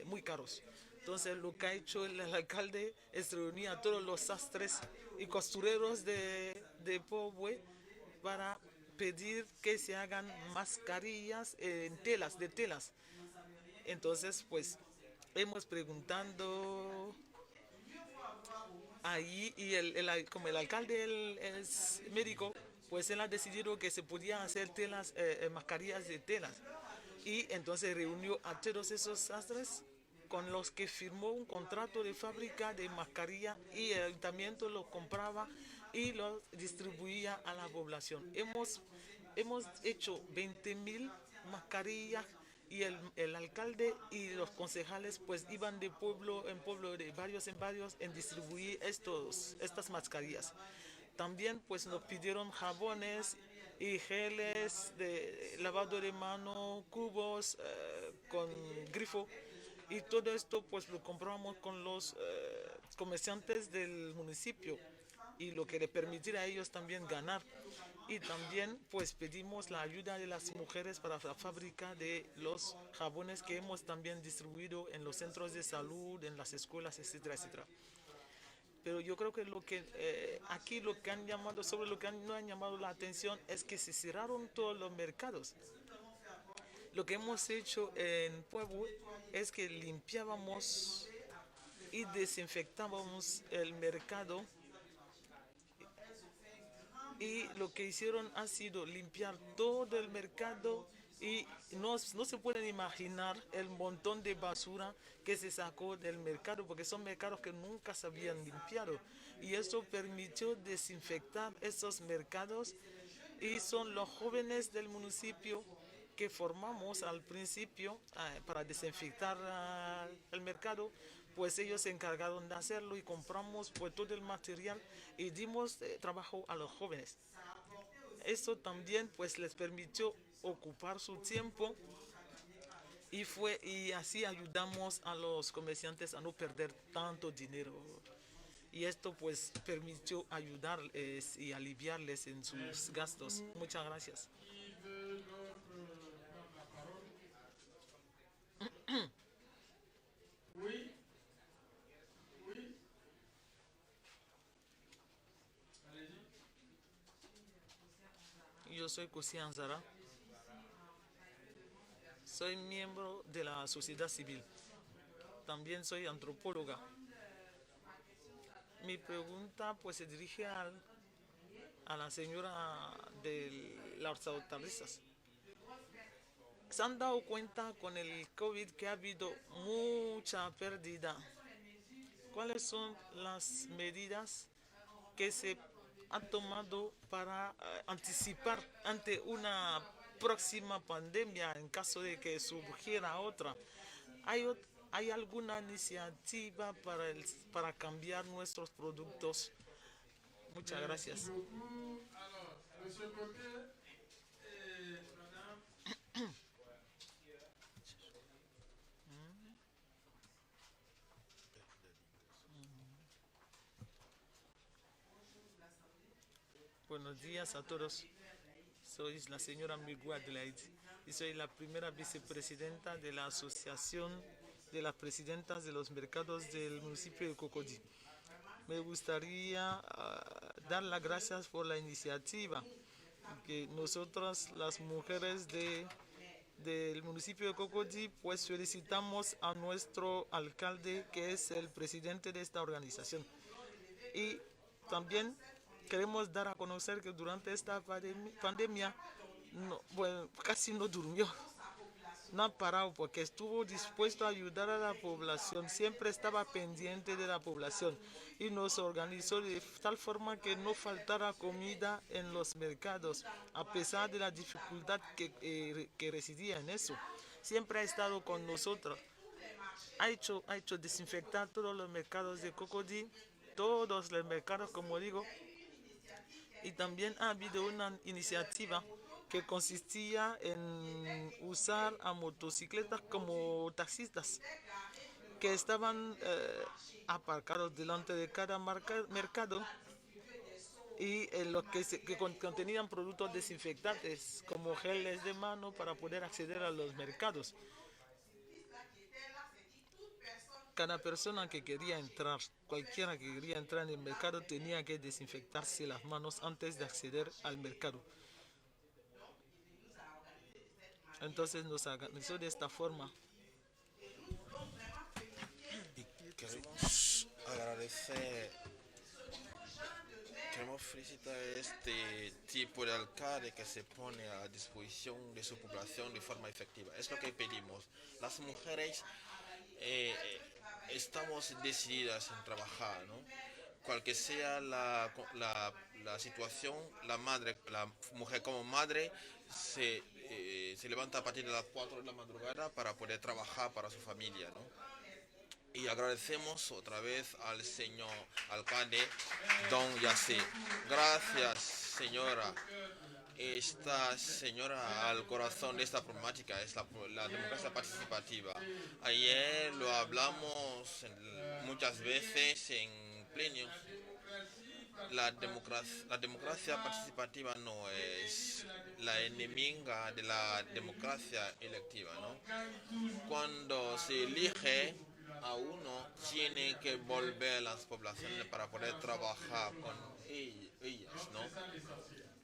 muy caros. Entonces lo que ha hecho el alcalde es reunir a todos los sastres y costureros de Port-Bouillet para pedir que se hagan mascarillas en de telas. Entonces pues hemos preguntando ahí, y como el alcalde él es médico, pues él ha decidido que se podían hacer mascarillas de telas. Y entonces reunió a todos esos sastres con los que firmó un contrato de fábrica de mascarilla, y el ayuntamiento lo compraba y lo distribuía a la población. Hemos hecho 20.000 mascarillas, y el alcalde y los concejales pues iban de pueblo en pueblo, de varios en varios, en distribuir estas mascarillas. También pues nos pidieron jabones y geles de lavado de mano, cubos con grifo, y todo esto pues lo compramos con los comerciantes del municipio, y lo que le permitirá a ellos también ganar. Y también pues pedimos la ayuda de las mujeres para la fábrica de los jabones, que hemos también distribuido en los centros de salud, en las escuelas, etcétera, etcétera. Pero yo creo que aquí lo que han llamado, sobre lo que no han llamado la atención, es que se cerraron todos los mercados. Lo que hemos hecho en Pueblo es que limpiábamos y desinfectábamos el mercado, y lo que hicieron ha sido limpiar todo el mercado, y no se pueden imaginar el montón de basura que se sacó del mercado, porque son mercados que nunca se habían limpiado, y eso permitió desinfectar esos mercados. Y son los jóvenes del municipio que formamos al principio para desinfectar el mercado, pues ellos se encargaron de hacerlo y compramos pues todo el material y dimos trabajo a los jóvenes. Eso también pues les permitió ocupar su tiempo y así ayudamos a los comerciantes a no perder tanto dinero. Y esto pues permitió ayudarles y aliviarles en sus gastos. Muchas gracias. Qui veut d'autre prendre la parole? Oui. Oui. Allez-y. Yo soy Kusi Anzara. Soy miembro de la sociedad civil. También soy antropóloga. Mi pregunta pues se dirige a la señora de las hortalizas. ¿Se han dado cuenta con el COVID que ha habido mucha pérdida? ¿Cuáles son las medidas que se han tomado para anticipar ante una próxima pandemia en caso de que surgiera otra? ¿Hay alguna iniciativa para cambiar nuestros productos? Muchas gracias. Merci beaucoup. Alors, de ce côté, madame. Buenos días a todos. Soy la señora Migua Adelaide y soy la primera vicepresidenta de la Asociación de las Presidentas de los Mercados del municipio de Cocody. Me gustaría dar las gracias por la iniciativa que nosotras, las mujeres del municipio de Cocody, pues felicitamos a nuestro alcalde, que es el presidente de esta organización. Y también queremos dar a conocer que durante esta pandemia casi no durmió, no ha parado porque estuvo dispuesto a ayudar a la población, siempre estaba pendiente de la población y nos organizó de tal forma que no faltara comida en los mercados, a pesar de la dificultad que residía en eso. Siempre ha estado con nosotros. Ha hecho desinfectar todos los mercados de Cocody, todos los mercados, como digo. Y también ha habido una iniciativa que consistía en usar a motocicletas como taxistas que estaban aparcados delante de cada mercado y los que contenían productos desinfectantes como geles de mano para poder acceder a los mercados. Cada persona que quería entrar, cualquiera que quería entrar en el mercado, tenía que desinfectarse las manos antes de acceder al mercado. Entonces nos organizó de esta forma. Y queremos agradecer, queremos felicitar a este tipo de alcalde que se pone a disposición de su población de forma efectiva. Es lo que pedimos. Las mujeres estamos decididas en trabajar, ¿no? Cual que sea la situación, la mujer como madre se levanta a partir de las 4 de la madrugada para poder trabajar para su familia, ¿no? Y agradecemos otra vez al señor alcalde, don Yacé. Gracias, señora. Esta señora al corazón de esta problemática es la democracia participativa. Ayer lo hablamos muchas veces en pleno. La democracia participativa no es la enemiga de la democracia electiva, ¿no? Cuando se elige a uno, tiene que volver a las poblaciones para poder trabajar con ellas, ¿no?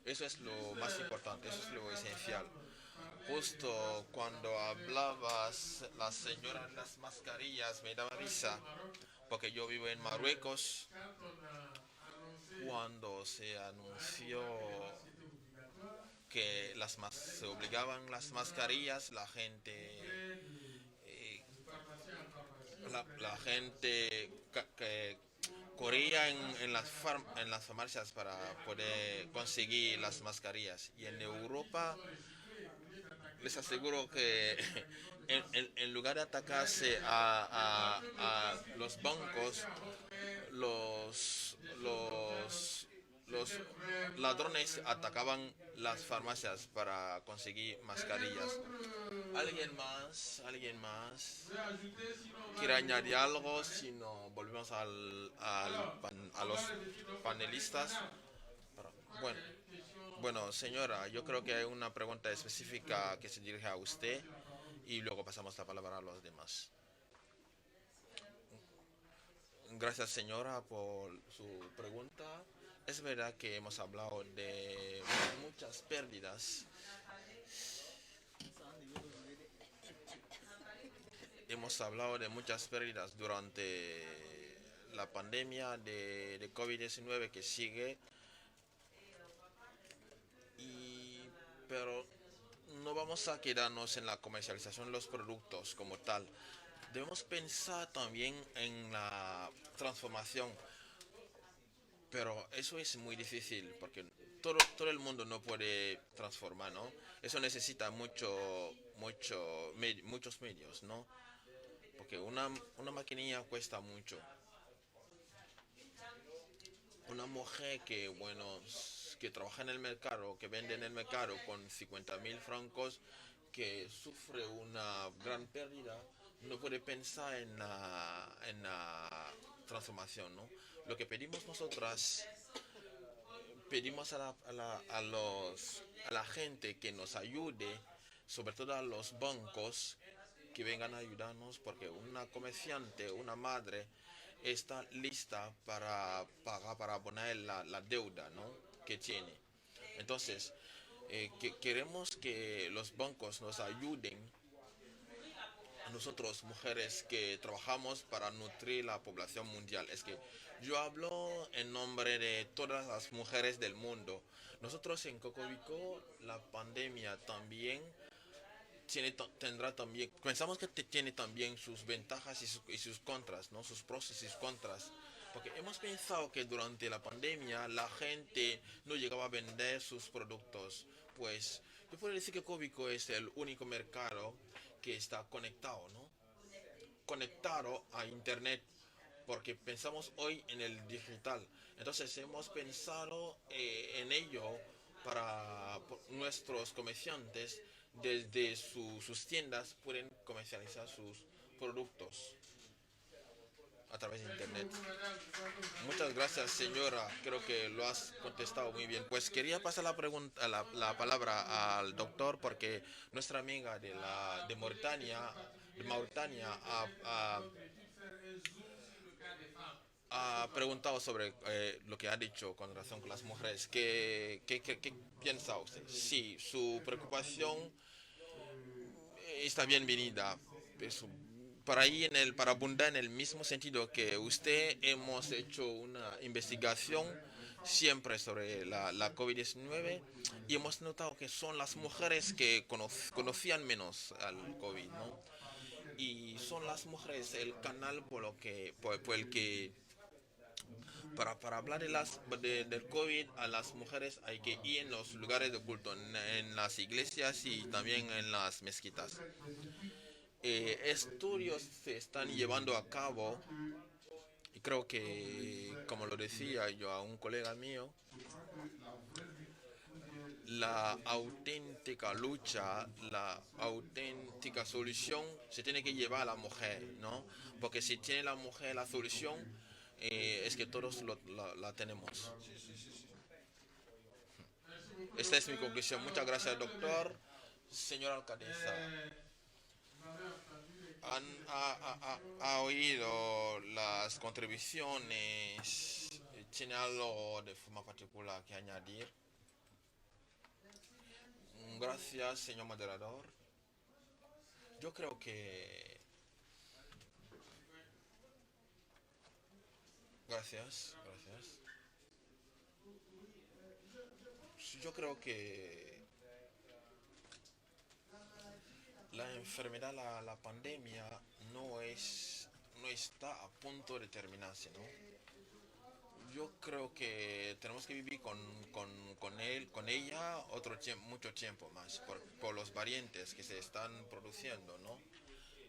Eso es lo más importante, eso es lo esencial. Justo cuando hablabas, la señora de las mascarillas me daba risa, porque yo vivo en Marruecos. Cuando se anunció que se obligaban las mascarillas, la gente corría en las farmacias para poder conseguir las mascarillas. Y en Europa les aseguro que en lugar de atacarse a los bancos, los ladrones atacaban las farmacias para conseguir mascarillas. ¿Alguien más quiere añadir algo? Si no, volvemos a los panelistas. Bueno, bueno, señora, yo creo que hay una pregunta específica que se dirige a usted y luego pasamos la palabra a los demás. Gracias, señora, por su pregunta. Es verdad que hemos hablado de muchas pérdidas. Hemos hablado de muchas pérdidas durante la pandemia de COVID-19 que sigue, pero no vamos a quedarnos en la comercialización de los productos como tal. Debemos pensar también en la transformación, pero eso es muy difícil porque todo el mundo no puede transformar, ¿no? Eso necesita muchos medios, ¿no? Porque una maquinilla cuesta mucho. Una mujer que, bueno, que trabaja en el mercado, que vende en el mercado con 50.000 francos, que sufre una gran pérdida, no puede pensar en la transformación, ¿no? Lo que pedimos nosotras, pedimos a la gente que nos ayude, sobre todo a los bancos, que vengan a ayudarnos, porque una comerciante, una madre, está lista para pagar, para abonar la deuda, ¿no?, que tiene. Entonces, queremos que los bancos nos ayuden a nosotros, mujeres que trabajamos para nutrir la población mundial. Es que yo hablo en nombre de todas las mujeres del mundo. Nosotros en Cocobiko, la pandemia también tendrá también, pensamos que tiene también sus ventajas y sus contras, ¿no? Sus pros y sus contras. Porque hemos pensado que durante la pandemia la gente no llegaba a vender sus productos. Pues yo puedo decir que Cóbico es el único mercado que está conectado, ¿no? Conectado a internet, porque pensamos hoy en el digital. Entonces hemos pensado en ello para nuestros comerciantes desde sus tiendas pueden comercializar sus productos a través de internet. Muchas gracias, señora. Creo que lo has contestado muy bien. Pues quería pasar la palabra al doctor porque nuestra amiga de Mauritania ha preguntado sobre lo que ha dicho con relación con las mujeres. ¿Qué piensa usted? Sí, su preocupación está bienvenida. Eso, para abundar en el mismo sentido que usted, hemos hecho una investigación siempre sobre la COVID-19 y hemos notado que son las mujeres que conocían menos al COVID, ¿no? Y son las mujeres el canal por el que para hablar del COVID a las mujeres hay que ir en los lugares de culto, en las iglesias y también en las mezquitas. Estudios se están llevando a cabo y creo que, como lo decía yo a un colega mío, la auténtica lucha, la auténtica solución se tiene que llevar a la mujer, ¿no? Porque si tiene la mujer la solución, es que todos la tenemos. Esta es mi conclusión. Muchas gracias, doctor. Señora alcaldesa, ha oído las contribuciones? ¿Tiene algo de forma particular que añadir? Gracias, señor moderador. Yo creo que... Gracias. Yo creo que la enfermedad, la pandemia, no está a punto de terminarse, ¿no? Yo creo que tenemos que vivir con él, con ella otro tiempo, mucho tiempo más, por los variantes que se están produciendo, ¿no?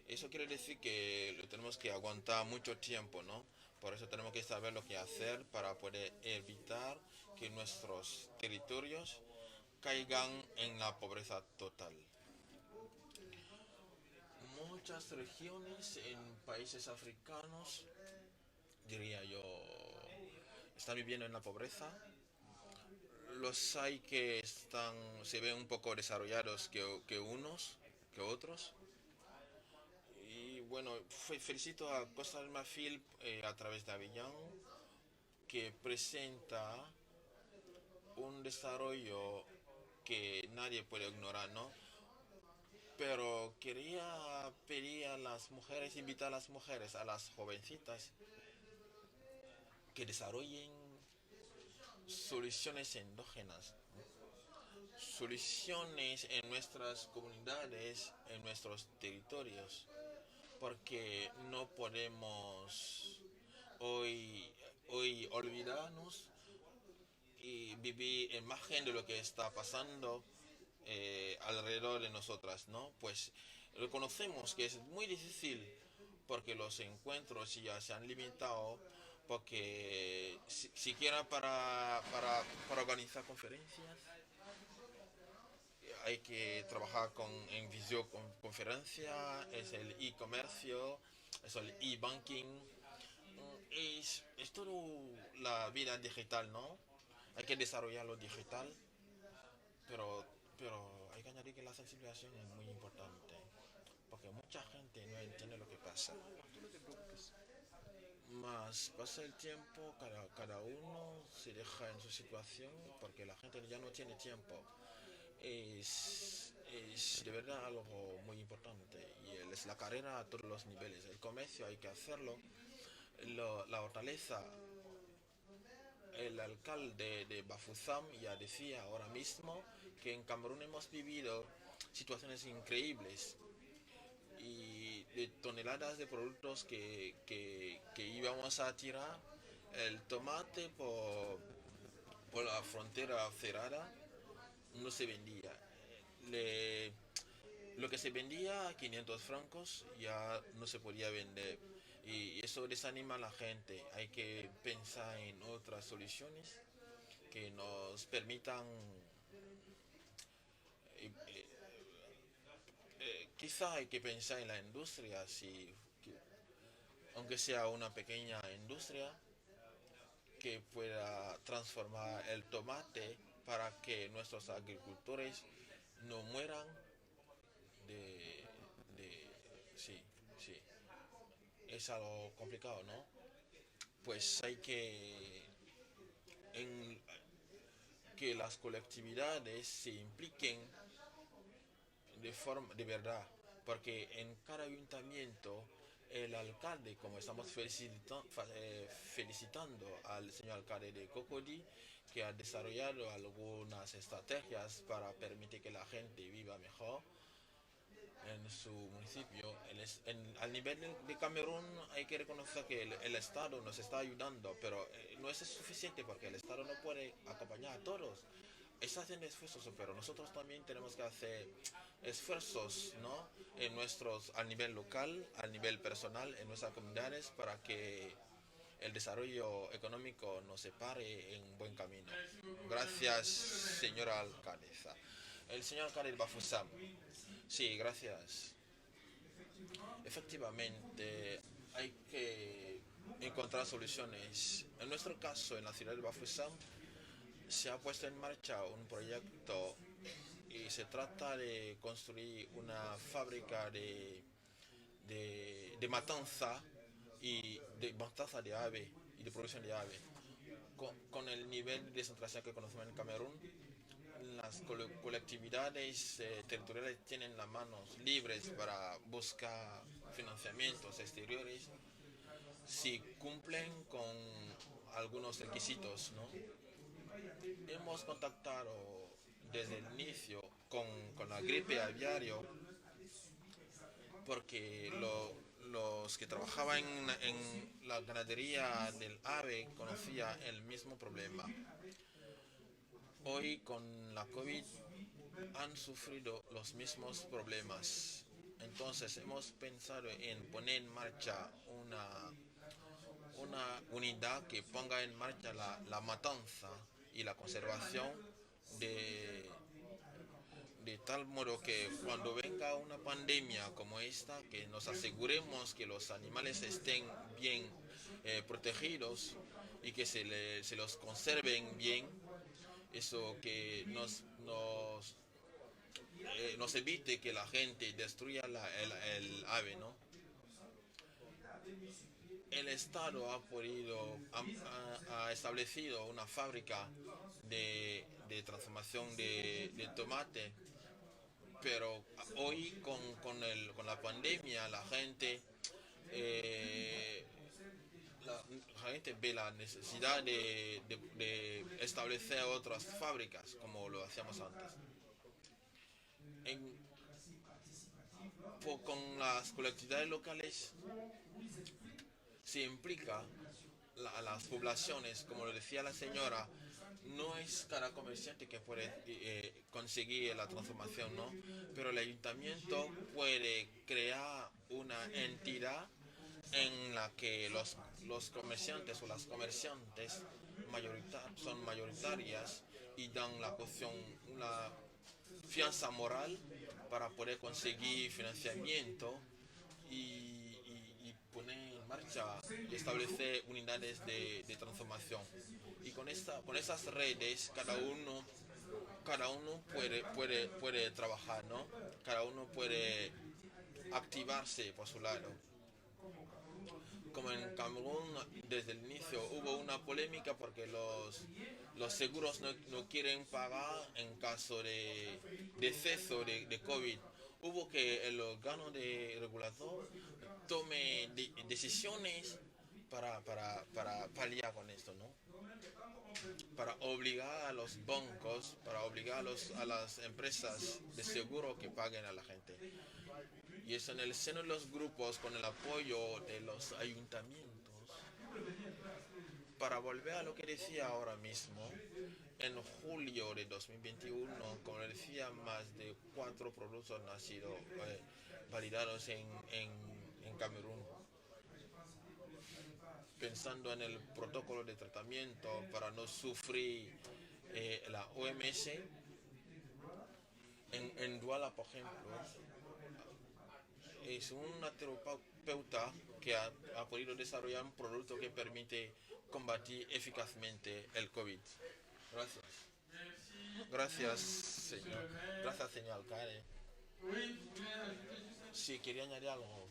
Eso quiere decir que lo tenemos que aguantar mucho tiempo, ¿no? Por eso tenemos que saber lo que hacer para poder evitar que nuestros territorios caigan en la pobreza total. Muchas regiones en países africanos, diría yo, están viviendo en la pobreza. Los hay que se ven un poco desarrollados que otros. Y bueno, felicito a Costa del Marfil a través de Avillán, que presenta un desarrollo que nadie puede ignorar, ¿no? Pero quería pedir a las mujeres, invitar a las mujeres, a las jovencitas, que desarrollen soluciones endógenas, soluciones en nuestras comunidades, en nuestros territorios, porque no podemos hoy olvidarnos y vivir en margen de lo que está pasando alrededor de nosotras, ¿no? Pues reconocemos que es muy difícil porque los encuentros ya se han limitado, porque siquiera para organizar conferencias hay que trabajar en videoconferencia, es el e-comercio, es el e-banking, es todo la vida digital, ¿no? Hay que desarrollar lo digital, pero, pero hay que añadir que la sensibilización es muy importante, porque mucha gente no entiende lo que pasa. Más pasa el tiempo, cada uno se deja en su situación, porque la gente ya no tiene tiempo. Es de verdad algo muy importante y es la carrera a todos los niveles. El comercio hay que hacerlo, la hortaleza. El alcalde de Bafoussam ya decía ahora mismo que en Camerún hemos vivido situaciones increíbles y de toneladas de productos que íbamos a tirar. El tomate por la frontera cerrada no se vendía. Le, lo que se vendía a 500 francos ya no se podía vender. Y eso desanima a la gente. Hay que pensar en otras soluciones que nos permitan, eh, eh, quizá hay que pensar en la industria, aunque sea una pequeña industria que pueda transformar el tomate para que nuestros agricultores no mueran de, sí, sí, es algo complicado, ¿no? Pues hay en, que las colectividades se impliquen de verdad, porque en cada ayuntamiento el alcalde, como estamos felicitando al señor alcalde de Cocody, que ha desarrollado algunas estrategias para permitir que la gente viva mejor en su municipio. Al nivel de Camerún hay que reconocer que el Estado nos está ayudando, pero no es suficiente porque el Estado no puede acompañar a todos. Está haciendo esfuerzos, pero nosotros también tenemos que hacer esfuerzos, ¿no? A nivel local, a nivel personal, en nuestras comunidades, para que el desarrollo económico nos separe en buen camino. Gracias, señora alcaldesa. El señor alcalde de Bafoussam. Sí, gracias. Efectivamente, hay que encontrar soluciones. En nuestro caso, en la ciudad de Bafoussam, se ha puesto en marcha un proyecto y se trata de construir una fábrica de matanza de ave y de producción de ave. Con el nivel de descentralización que conocemos en Camerún, las colectividades territoriales tienen las manos libres para buscar financiamientos exteriores si cumplen con algunos requisitos, ¿no? Hemos contactado desde el inicio con la gripe aviaria porque los que trabajaban en la ganadería del ave conocían el mismo problema. Hoy con la COVID han sufrido los mismos problemas. Entonces hemos pensado en poner en marcha una unidad que ponga en marcha la matanza y la conservación de tal modo que cuando venga una pandemia como esta, que nos aseguremos que los animales estén bien protegidos y que se los conserven bien, eso que nos evite que la gente destruya el ave, ¿no? El Estado ha establecido una fábrica de transformación de tomate, pero hoy con la pandemia la gente ve la necesidad de establecer otras fábricas como lo hacíamos antes. Con las colectividades locales se implica a las poblaciones, como lo decía la señora, no es cada comerciante que puede conseguir la transformación, ¿no? Pero el ayuntamiento puede crear una entidad en la que los comerciantes o las comerciantes son mayoritarias y dan una fianza moral para poder conseguir financiamiento y poner en marcha y establecer unidades de transformación. Y con esas redes cada uno puede trabajar, ¿no? Cada uno puede activarse por su lado. Como en Camerún, desde el inicio hubo una polémica porque los seguros no quieren pagar en caso de deceso de COVID. Hubo que el órgano de regulador tome decisiones para paliar con esto, ¿no? Para obligar a los bancos, para obligar a las empresas de seguro que paguen a la gente. Y eso en el seno de los grupos, con el apoyo de los ayuntamientos. Para volver a lo que decía ahora mismo, en julio de 2021, como decía, más de 4 productos han sido validados en Camerún. Pensando en el protocolo de tratamiento para no sufrir la OMS, en Douala, por ejemplo, es una terapeuta que ha podido desarrollar un producto que permite combatir eficazmente el COVID. Gracias. Gracias, señor. Gracias, señor alcalde. Sí, quería añadir algo.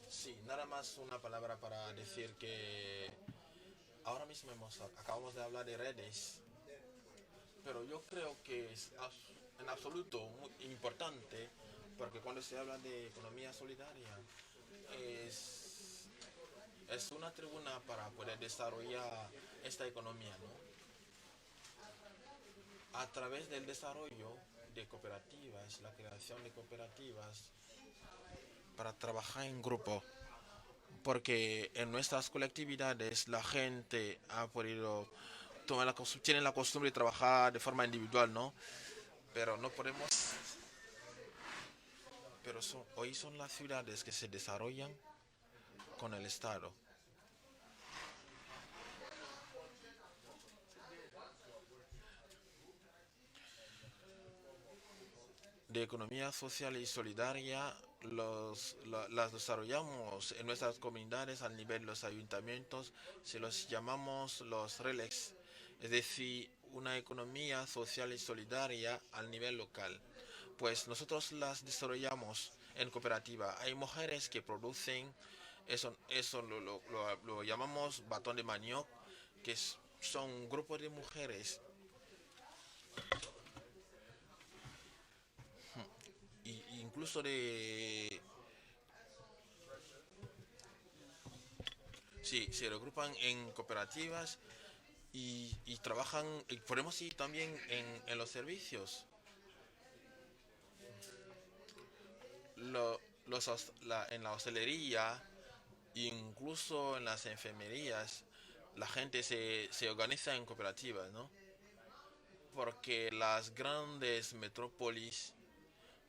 Sí, nada más una palabra para decir que ahora mismo acabamos de hablar de redes, pero yo creo que es en absoluto muy importante, porque cuando se habla de economía solidaria es una tribuna para poder desarrollar esta economía, ¿no? A través del desarrollo de cooperativas, la creación de cooperativas para trabajar en grupo, porque en nuestras colectividades la gente ha podido tiene la costumbre de trabajar de forma individual, ¿no? Pero no podemos, hoy son las ciudades que se desarrollan con el Estado. De economía social y solidaria las desarrollamos en nuestras comunidades a nivel de los ayuntamientos, se los llamamos los RELEX, es decir, una economía social y solidaria al nivel local. Pues nosotros las desarrollamos en cooperativa. Hay mujeres que producen, eso lo llamamos batón de manioc, que son un grupo de mujeres incluso sí, se regrupan en cooperativas y trabajan, y podemos ir también en los servicios. En la hostelería incluso en las enfermerías, la gente se organiza en cooperativas, ¿no? Porque las grandes metrópolis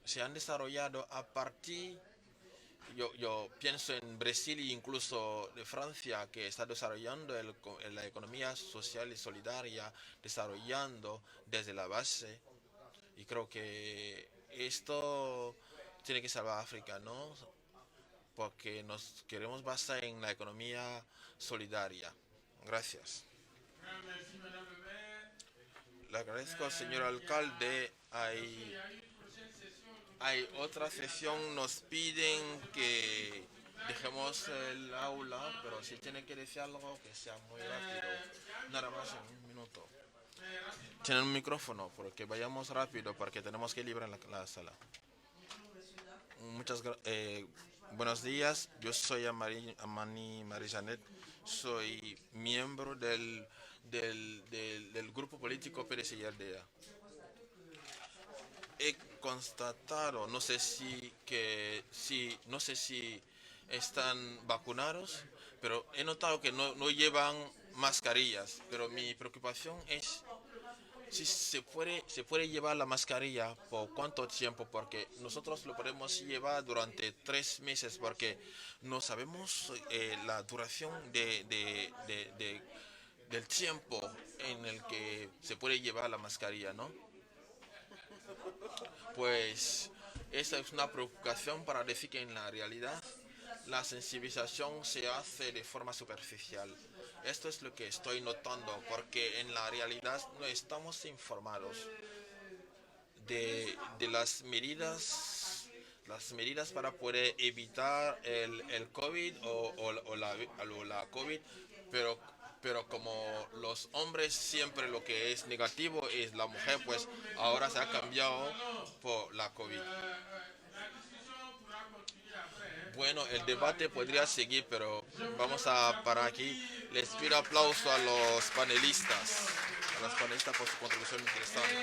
se han desarrollado a partir, yo pienso en Brasil e incluso de Francia, que está desarrollando la economía social y solidaria, desarrollando desde la base. Y creo que esto tiene que salvar a África, ¿no? Porque nos queremos basar en la economía solidaria. Gracias. Merci, Madame le maire. Le agradezco, señor alcalde. Hay otra sesión, nos piden que dejemos el aula, pero si tienen que decir algo, que sea muy rápido. Nada más en un minuto. Tienen un micrófono, porque vayamos rápido, porque tenemos que librar la sala. Buenos días, yo soy Amani Marijanet, soy miembro del grupo político PDC y Aldea. He constatado, no sé si están vacunados, pero he notado que no llevan mascarillas. Pero mi preocupación es si se puede llevar la mascarilla por cuánto tiempo, porque nosotros lo podemos llevar durante 3 meses, porque no sabemos la duración del tiempo en el que se puede llevar la mascarilla, ¿no? Pues esa es una preocupación para decir que en la realidad la sensibilización se hace de forma superficial. Esto es lo que estoy notando, porque en la realidad no estamos informados de las medidas para poder evitar el COVID o la COVID, pero como los hombres siempre lo que es negativo es la mujer, pues ahora se ha cambiado por la COVID. Bueno, el debate podría seguir, pero vamos a parar aquí. Les pido aplauso a los panelistas por su contribución interesante.